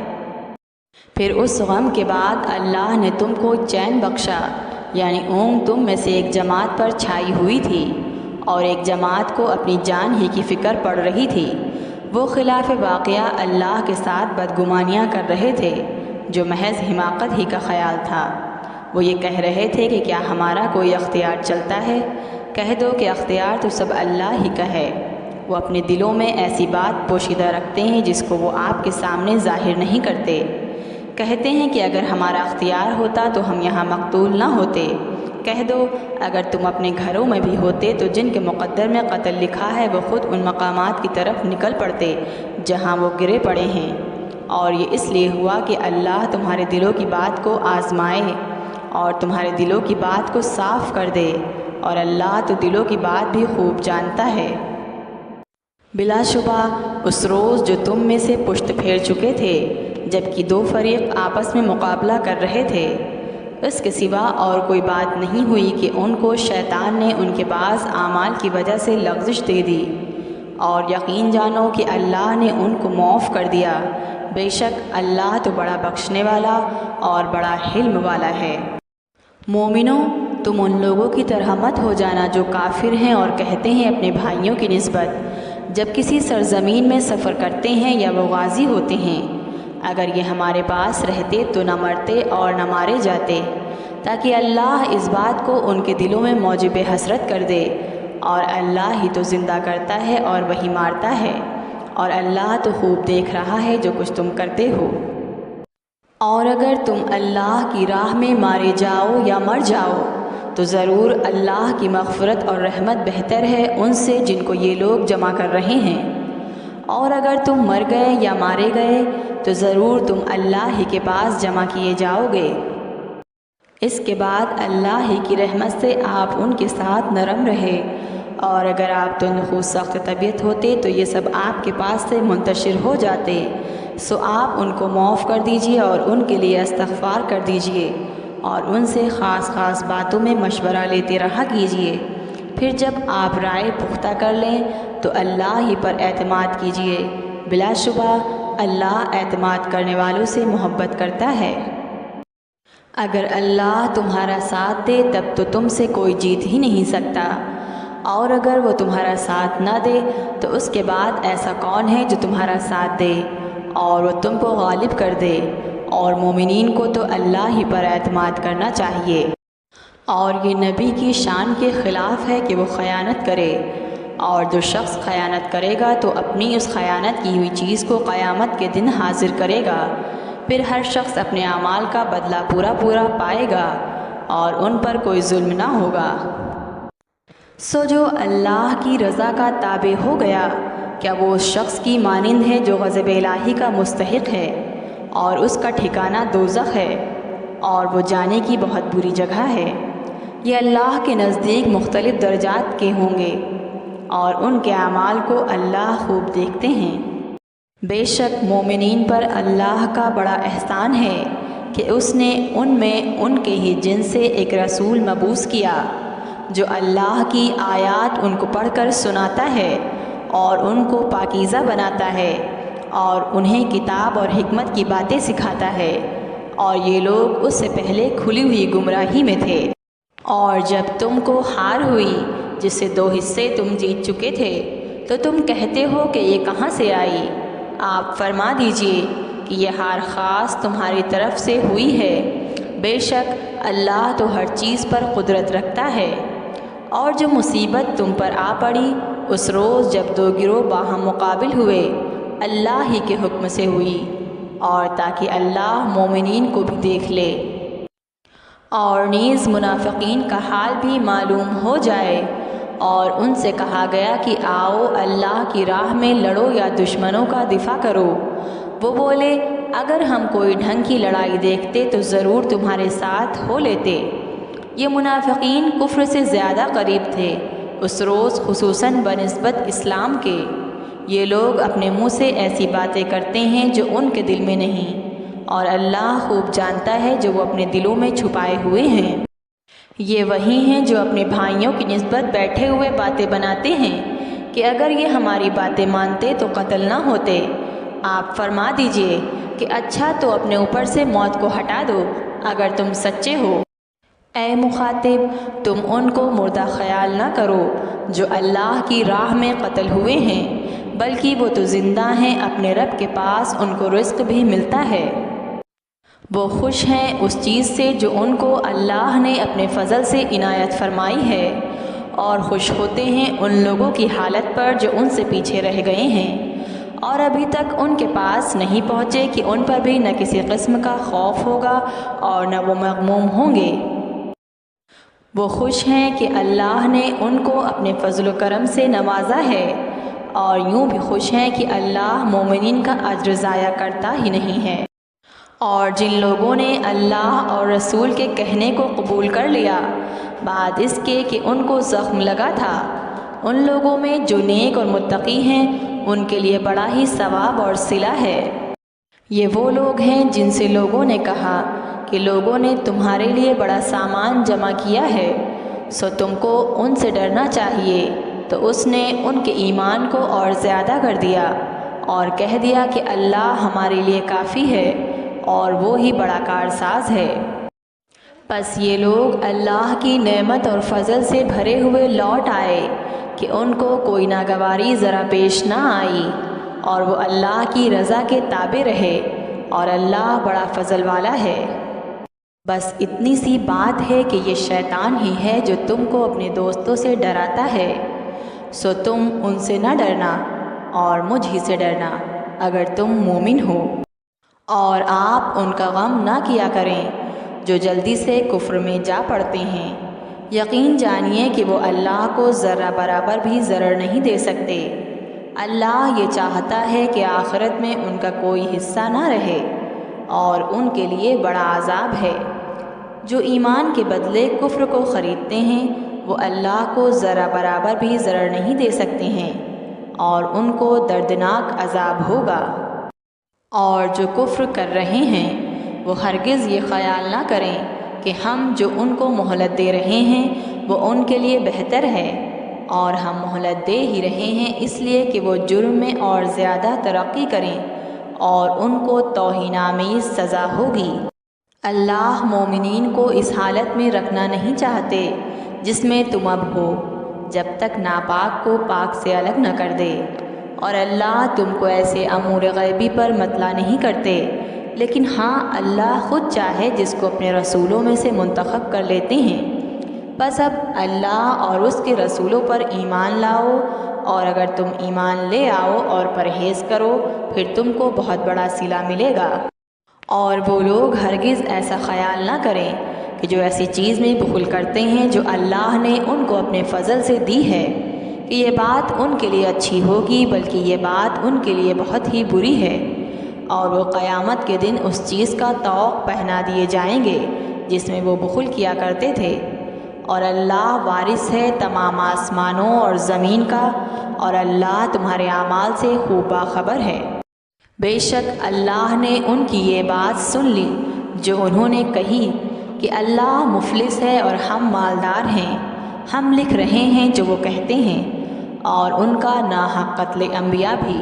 پھر اس غم کے بعد اللہ نے تم کو چین بخشا، یعنی اونگ تم میں سے ایک جماعت پر چھائی ہوئی تھی، اور ایک جماعت کو اپنی جان ہی کی فکر پڑ رہی تھی۔ وہ خلاف واقعہ اللہ کے ساتھ بدگمانیاں کر رہے تھے جو محض حماقت ہی کا خیال تھا۔ وہ یہ کہہ رہے تھے کہ کیا ہمارا کوئی اختیار چلتا ہے؟ کہہ دو کہ اختیار تو سب اللہ ہی کا ہے۔ وہ اپنے دلوں میں ایسی بات پوشیدہ رکھتے ہیں جس کو وہ آپ کے سامنے ظاہر نہیں کرتے۔ کہتے ہیں کہ اگر ہمارا اختیار ہوتا تو ہم یہاں مقتول نہ ہوتے۔ کہہ دو اگر تم اپنے گھروں میں بھی ہوتے تو جن کے مقدر میں قتل لکھا ہے وہ خود ان مقامات کی طرف نکل پڑتے جہاں وہ گرے پڑے ہیں، اور یہ اس لیے ہوا کہ اللہ تمہارے دلوں کی بات کو آزمائے اور تمہارے دلوں کی بات کو صاف کر دے، اور اللہ تو دلوں کی بات بھی خوب جانتا ہے۔ بلا شبہ اس روز جو تم میں سے پشت پھیر چکے تھے جبکہ دو فریق آپس میں مقابلہ کر رہے تھے، اس کے سوا اور کوئی بات نہیں ہوئی کہ ان کو شیطان نے ان کے بعض اعمال کی وجہ سے لغزش دے دی، اور یقین جانو کہ اللہ نے ان کو معاف کر دیا۔ بے شک اللہ تو بڑا بخشنے والا اور بڑا حلم والا ہے۔ مومنوں، تم ان لوگوں کی طرح مت ہو جانا جو کافر ہیں اور کہتے ہیں اپنے بھائیوں کی نسبت جب کسی سرزمین میں سفر کرتے ہیں یا وہ غازی ہوتے ہیں، اگر یہ ہمارے پاس رہتے تو نہ مرتے اور نہ مارے جاتے، تاکہ اللہ اس بات کو ان کے دلوں میں موجب حسرت کر دے، اور اللہ ہی تو زندہ کرتا ہے اور وہی مارتا ہے، اور اللہ تو خوب دیکھ رہا ہے جو کچھ تم کرتے ہو۔ اور اگر تم اللہ کی راہ میں مارے جاؤ یا مر جاؤ تو ضرور اللہ کی مغفرت اور رحمت بہتر ہے ان سے جن کو یہ لوگ جمع کر رہے ہیں، اور اگر تم مر گئے یا مارے گئے تو ضرور تم اللہ ہی کے پاس جمع کیے جاؤ گے۔ اس کے بعد اللہ ہی کی رحمت سے آپ ان کے ساتھ نرم رہے، اور اگر آپ تندخو سخت طبیعت ہوتے تو یہ سب آپ کے پاس سے منتشر ہو جاتے، سو آپ ان کو معاف کر دیجئے اور ان کے لیے استغفار کر دیجئے، اور ان سے خاص خاص باتوں میں مشورہ لیتے رہا کیجئے۔ پھر جب آپ رائے پختہ کر لیں تو اللہ ہی پر اعتماد کیجئے، بلا شبہ اللہ اعتماد کرنے والوں سے محبت کرتا ہے۔ اگر اللہ تمہارا ساتھ دے تب تو تم سے کوئی جیت ہی نہیں سکتا، اور اگر وہ تمہارا ساتھ نہ دے تو اس کے بعد ایسا کون ہے جو تمہارا ساتھ دے اور وہ تم کو غالب کر دے؟ اور مومنین کو تو اللہ ہی پر اعتماد کرنا چاہیے۔ اور یہ نبی کی شان کے خلاف ہے کہ وہ خیانت کرے، اور جو شخص خیانت کرے گا تو اپنی اس خیانت کی ہوئی چیز کو قیامت کے دن حاضر کرے گا، پھر ہر شخص اپنے اعمال کا بدلہ پورا پورا پائے گا اور ان پر کوئی ظلم نہ ہوگا۔ سو جو اللہ کی رضا کا تابع ہو گیا، کیا وہ اس شخص کی مانند ہے جو غضب الہی کا مستحق ہے اور اس کا ٹھکانہ دوزخ ہے اور وہ جانے کی بہت بری جگہ ہے۔ یہ اللہ کے نزدیک مختلف درجات کے ہوں گے اور ان کے اعمال کو اللہ خوب دیکھتے ہیں۔ بے شک مومنین پر اللہ کا بڑا احسان ہے کہ اس نے ان میں ان کے ہی جن سے ایک رسول مبعوث کیا جو اللہ کی آیات ان کو پڑھ کر سناتا ہے اور ان کو پاکیزہ بناتا ہے اور انہیں کتاب اور حکمت کی باتیں سکھاتا ہے، اور یہ لوگ اس سے پہلے کھلی ہوئی گمراہی میں تھے۔ اور جب تم کو ہار ہوئی جس سے 2 حصے تم جیت چکے تھے تو تم کہتے ہو کہ یہ کہاں سے آئی؟ آپ فرما دیجئے کہ یہ ہار خاص تمہاری طرف سے ہوئی ہے، بے شک اللہ تو ہر چیز پر قدرت رکھتا ہے۔ اور جو مصیبت تم پر آ پڑی اس روز جب 2 گروہ باہم مقابل ہوئے، اللہ ہی کے حکم سے ہوئی، اور تاکہ اللہ مومنین کو بھی دیکھ لے اور نیز منافقین کا حال بھی معلوم ہو جائے۔ اور ان سے کہا گیا کہ آؤ اللہ کی راہ میں لڑو یا دشمنوں کا دفاع کرو۔ وہ بولے اگر ہم کوئی ڈھنگ کی لڑائی دیکھتے تو ضرور تمہارے ساتھ ہو لیتے۔ یہ منافقین کفر سے زیادہ قریب تھے اس روز، خصوصاً بنسبت اسلام کے۔ یہ لوگ اپنے منہ سے ایسی باتیں کرتے ہیں جو ان کے دل میں نہیں، اور اللہ خوب جانتا ہے جو وہ اپنے دلوں میں چھپائے ہوئے ہیں۔ یہ وہی ہیں جو اپنے بھائیوں کی نسبت بیٹھے ہوئے باتیں بناتے ہیں کہ اگر یہ ہماری باتیں مانتے تو قتل نہ ہوتے۔ آپ فرما دیجئے کہ اچھا تو اپنے اوپر سے موت کو ہٹا دو اگر تم سچے ہو۔ اے مخاطب، تم ان کو مردہ خیال نہ کرو جو اللہ کی راہ میں قتل ہوئے ہیں، بلکہ وہ تو زندہ ہیں، اپنے رب کے پاس ان کو رزق بھی ملتا ہے۔ وہ خوش ہیں اس چیز سے جو ان کو اللہ نے اپنے فضل سے عنایت فرمائی ہے، اور خوش ہوتے ہیں ان لوگوں کی حالت پر جو ان سے پیچھے رہ گئے ہیں اور ابھی تک ان کے پاس نہیں پہنچے کہ ان پر بھی نہ کسی قسم کا خوف ہوگا اور نہ وہ مغموم ہوں گے۔ وہ خوش ہیں کہ اللہ نے ان کو اپنے فضل و کرم سے نوازا ہے، اور یوں بھی خوش ہیں کہ اللہ مومنین کا اجر ضائع کرتا ہی نہیں ہے۔ اور جن لوگوں نے اللہ اور رسول کے کہنے کو قبول کر لیا بعد اس کے کہ ان کو زخم لگا تھا، ان لوگوں میں جو نیک اور متقی ہیں ان کے لیے بڑا ہی ثواب اور صلہ ہے۔ یہ وہ لوگ ہیں جن سے لوگوں نے کہا کہ لوگوں نے تمہارے لیے بڑا سامان جمع کیا ہے، سو تم کو ان سے ڈرنا چاہیے، تو اس نے ان کے ایمان کو اور زیادہ کر دیا اور کہہ دیا کہ اللہ ہمارے لیے کافی ہے اور وہ ہی بڑا کارساز ہے۔ پس یہ لوگ اللہ کی نعمت اور فضل سے بھرے ہوئے لوٹ آئے کہ ان کو کوئی ناگواری ذرا پیش نہ آئی، اور وہ اللہ کی رضا کے تابع رہے، اور اللہ بڑا فضل والا ہے۔ بس اتنی سی بات ہے کہ یہ شیطان ہی ہے جو تم کو اپنے دوستوں سے ڈراتا ہے، سو تم ان سے نہ ڈرنا اور مجھ ہی سے ڈرنا اگر تم مومن ہو۔ اور آپ ان کا غم نہ کیا کریں جو جلدی سے کفر میں جا پڑتے ہیں۔ یقین جانیے کہ وہ اللہ کو ذرہ برابر بھی ضرر نہیں دے سکتے۔ اللہ یہ چاہتا ہے کہ آخرت میں ان کا کوئی حصہ نہ رہے، اور ان کے لیے بڑا عذاب ہے۔ جو ایمان کے بدلے کفر کو خریدتے ہیں وہ اللہ کو ذرہ برابر بھی ضرر نہیں دے سکتے ہیں، اور ان کو دردناک عذاب ہوگا۔ اور جو کفر کر رہے ہیں وہ ہرگز یہ خیال نہ کریں کہ ہم جو ان کو مہلت دے رہے ہیں وہ ان کے لیے بہتر ہے، اور ہم مہلت دے ہی رہے ہیں اس لیے کہ وہ جرم میں اور زیادہ ترقی کریں اور ان کو توہین آمیز سزا ہوگی۔ اللہ مومنین کو اس حالت میں رکھنا نہیں چاہتے جس میں تم اب ہو، جب تک ناپاک کو پاک سے الگ نہ کر دے، اور اللہ تم کو ایسے امور غیبی پر مطلع نہیں کرتے، لیکن ہاں اللہ خود چاہے جس کو اپنے رسولوں میں سے منتخب کر لیتے ہیں۔ بس اب اللہ اور اس کے رسولوں پر ایمان لاؤ، اور اگر تم ایمان لے آؤ اور پرہیز کرو پھر تم کو بہت بڑا صلہ ملے گا۔ اور وہ لوگ ہرگز ایسا خیال نہ کریں کہ جو ایسی چیز میں بخل کرتے ہیں جو اللہ نے ان کو اپنے فضل سے دی ہے، کہ یہ بات ان کے لیے اچھی ہوگی، بلکہ یہ بات ان کے لیے بہت ہی بری ہے، اور وہ قیامت کے دن اس چیز کا طوق پہنا دیے جائیں گے جس میں وہ بخل کیا کرتے تھے۔ اور اللہ وارث ہے تمام آسمانوں اور زمین کا، اور اللہ تمہارے اعمال سے خوب باخبر ہے۔ بے شک اللہ نے ان کی یہ بات سن لی جو انہوں نے کہی کہ اللہ مفلس ہے اور ہم مالدار ہیں، ہم لکھ رہے ہیں جو وہ کہتے ہیں، اور ان کا ناحق قتل انبیاء بھی،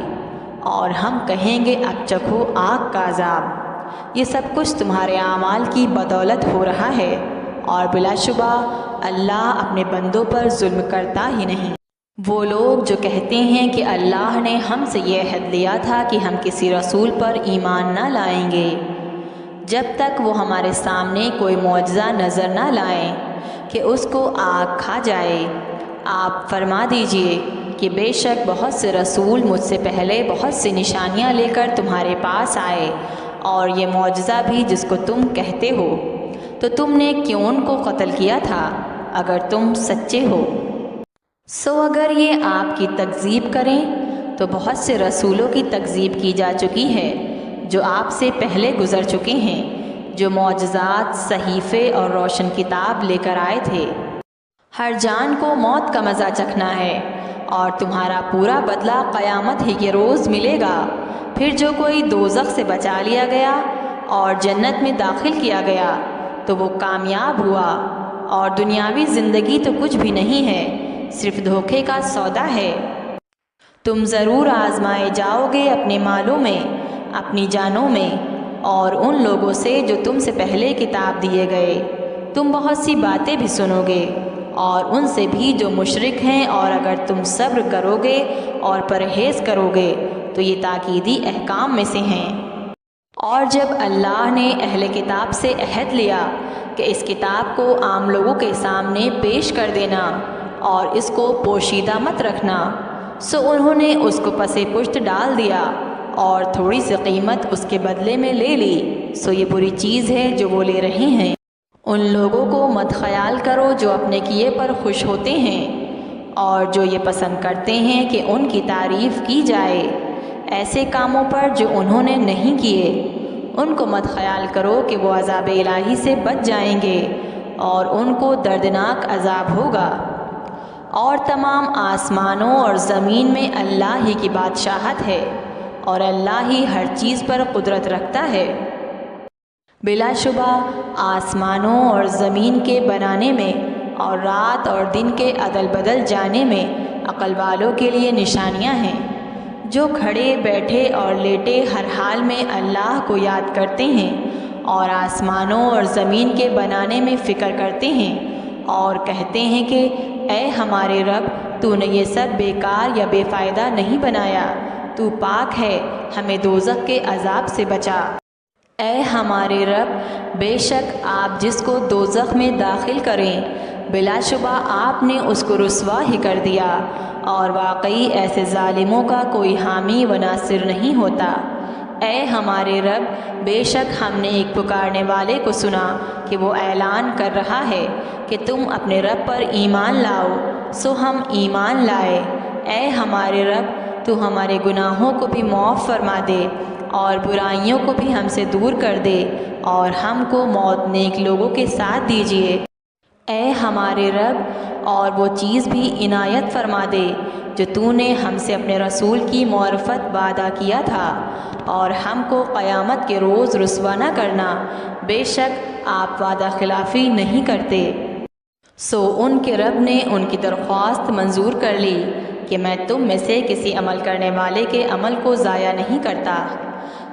اور ہم کہیں گے اب چکھو آگ کا عذاب۔ یہ سب کچھ تمہارے اعمال کی بدولت ہو رہا ہے، اور بلا شبہ اللہ اپنے بندوں پر ظلم کرتا ہی نہیں۔ وہ لوگ جو کہتے ہیں کہ اللہ نے ہم سے یہ عہد لیا تھا کہ ہم کسی رسول پر ایمان نہ لائیں گے جب تک وہ ہمارے سامنے کوئی معجزہ نظر نہ لائیں کہ اس کو آگ کھا جائے، آپ فرما دیجئے کہ بے شک بہت سے رسول مجھ سے پہلے بہت سی نشانیاں لے کر تمہارے پاس آئے، اور یہ معجزہ بھی جس کو تم کہتے ہو، تو تم نے کیوں ان کو قتل کیا تھا اگر تم سچے ہو؟ سو اگر یہ آپ کی تکذیب کریں تو بہت سے رسولوں کی تکذیب کی جا چکی ہے جو آپ سے پہلے گزر چکے ہیں، جو معجزات، صحیفے اور روشن کتاب لے کر آئے تھے۔ ہر جان کو موت کا مزہ چکھنا ہے، اور تمہارا پورا بدلہ قیامت ہی کے روز ملے گا۔ پھر جو کوئی دوزخ سے بچا لیا گیا اور جنت میں داخل کیا گیا تو وہ کامیاب ہوا، اور دنیاوی زندگی تو کچھ بھی نہیں ہے، صرف دھوکے کا سودا ہے۔ تم ضرور آزمائے جاؤ گے اپنے مالوں میں، اپنی جانوں میں، اور ان لوگوں سے جو تم سے پہلے کتاب دیے گئے۔ تم بہت سی باتیں بھی سنو گے، اور ان سے بھی جو مشرک ہیں، اور اگر تم صبر کرو گے اور پرہیز کرو گے تو یہ تاکیدی احکام میں سے ہیں۔ اور جب اللہ نے اہل کتاب سے عہد لیا کہ اس کتاب کو عام لوگوں کے سامنے پیش کر دینا اور اس کو پوشیدہ مت رکھنا، سو انہوں نے اس کو پسے پشت ڈال دیا اور تھوڑی سی قیمت اس کے بدلے میں لے لی، سو یہ بری چیز ہے جو وہ لے رہے ہیں۔ ان لوگوں کو مت خیال کرو جو اپنے کیے پر خوش ہوتے ہیں، اور جو یہ پسند کرتے ہیں کہ ان کی تعریف کی جائے ایسے کاموں پر جو انہوں نے نہیں کیے۔ ان کو مت خیال کرو کہ وہ عذاب الہی سے بچ جائیں گے، اور ان کو دردناک عذاب ہوگا۔ اور تمام آسمانوں اور زمین میں اللہ ہی کی بادشاہت ہے، اور اللہ ہی ہر چیز پر قدرت رکھتا ہے۔ بلا شبہ آسمانوں اور زمین کے بنانے میں اور رات اور دن کے عدل بدل جانے میں عقل والوں کے لیے نشانیاں ہیں، جو کھڑے بیٹھے اور لیٹے ہر حال میں اللہ کو یاد کرتے ہیں، اور آسمانوں اور زمین کے بنانے میں فکر کرتے ہیں، اور کہتے ہیں کہ اے ہمارے رب، تو نے یہ سب بیکار یا بے فائدہ نہیں بنایا، تو پاک ہے، ہمیں دوزخ کے عذاب سے بچا۔ اے ہمارے رب، بے شک آپ جس کو دوزخ میں داخل کریں بلا شبہ آپ نے اس کو رسوا ہی کر دیا، اور واقعی ایسے ظالموں کا کوئی حامی و ناصر نہیں ہوتا۔ اے ہمارے رب، بے شک ہم نے ایک پکارنے والے کو سنا کہ وہ اعلان کر رہا ہے کہ تم اپنے رب پر ایمان لاؤ، سو ہم ایمان لائے۔ اے ہمارے رب، تو ہمارے گناہوں کو بھی معاف فرما دے، اور برائیوں کو بھی ہم سے دور کر دے، اور ہم کو موت نیک لوگوں کے ساتھ دیجیے۔ اے ہمارے رب، اور وہ چیز بھی عنایت فرما دے جو تو نے ہم سے اپنے رسول کی معرفت وعدہ کیا تھا، اور ہم کو قیامت کے روز رسوا نہ کرنا، بے شک آپ وعدہ خلافی نہیں کرتے۔ سو ان کے رب نے ان کی درخواست منظور کر لی کہ میں تم میں سے کسی عمل کرنے والے کے عمل کو ضائع نہیں کرتا۔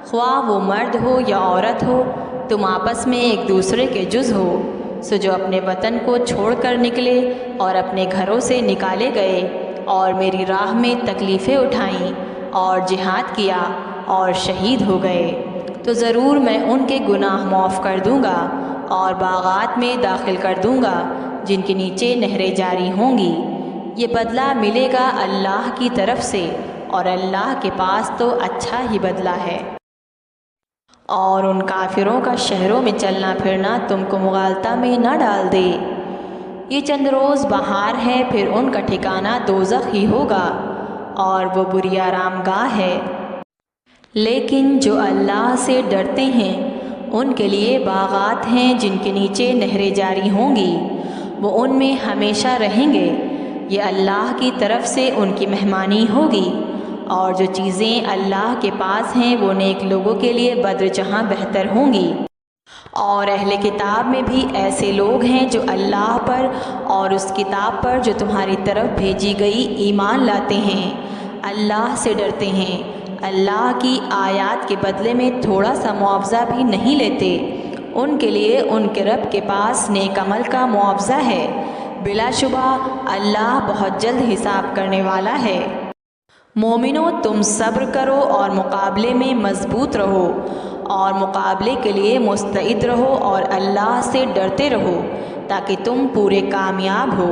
خواہ وہ مرد ہو یا عورت ہو، تم آپس میں ایک دوسرے کے جز ہو۔ سو جو اپنے وطن کو چھوڑ کر نکلے اور اپنے گھروں سے نکالے گئے اور میری راہ میں تکلیفیں اٹھائیں اور جہاد کیا اور شہید ہو گئے، تو ضرور میں ان کے گناہ معاف کر دوں گا اور باغات میں داخل کر دوں گا جن کے نیچے نہریں جاری ہوں گی۔ یہ بدلہ ملے گا اللہ کی طرف سے، اور اللہ کے پاس تو اچھا ہی بدلہ ہے۔ اور ان کافروں کا شہروں میں چلنا پھرنا تم کو مغالطہ میں نہ ڈال دے۔ یہ چند روز بہار ہے، پھر ان کا ٹھکانہ دوزخ ہی ہوگا، اور وہ بری آرام گاہ ہے۔ لیکن جو اللہ سے ڈرتے ہیں ان کے لیے باغات ہیں جن کے نیچے نہریں جاری ہوں گی، وہ ان میں ہمیشہ رہیں گے۔ یہ اللہ کی طرف سے ان کی مہمانی ہوگی، اور جو چیزیں اللہ کے پاس ہیں وہ نیک لوگوں کے لیے بدر جہاں بہتر ہوں گی۔ اور اہل کتاب میں بھی ایسے لوگ ہیں جو اللہ پر اور اس کتاب پر جو تمہاری طرف بھیجی گئی ایمان لاتے ہیں، اللہ سے ڈرتے ہیں، اللہ کی آیات کے بدلے میں تھوڑا سا معاوضہ بھی نہیں لیتے۔ ان کے لیے ان کے رب کے پاس نیک عمل کا معاوضہ ہے، بلا شبہ اللہ بہت جلد حساب کرنے والا ہے۔ مومنو، تم صبر کرو اور مقابلے میں مضبوط رہو، اور مقابلے کے لیے مستعد رہو اور اللہ سے ڈرتے رہو تاکہ تم پورے کامیاب ہو۔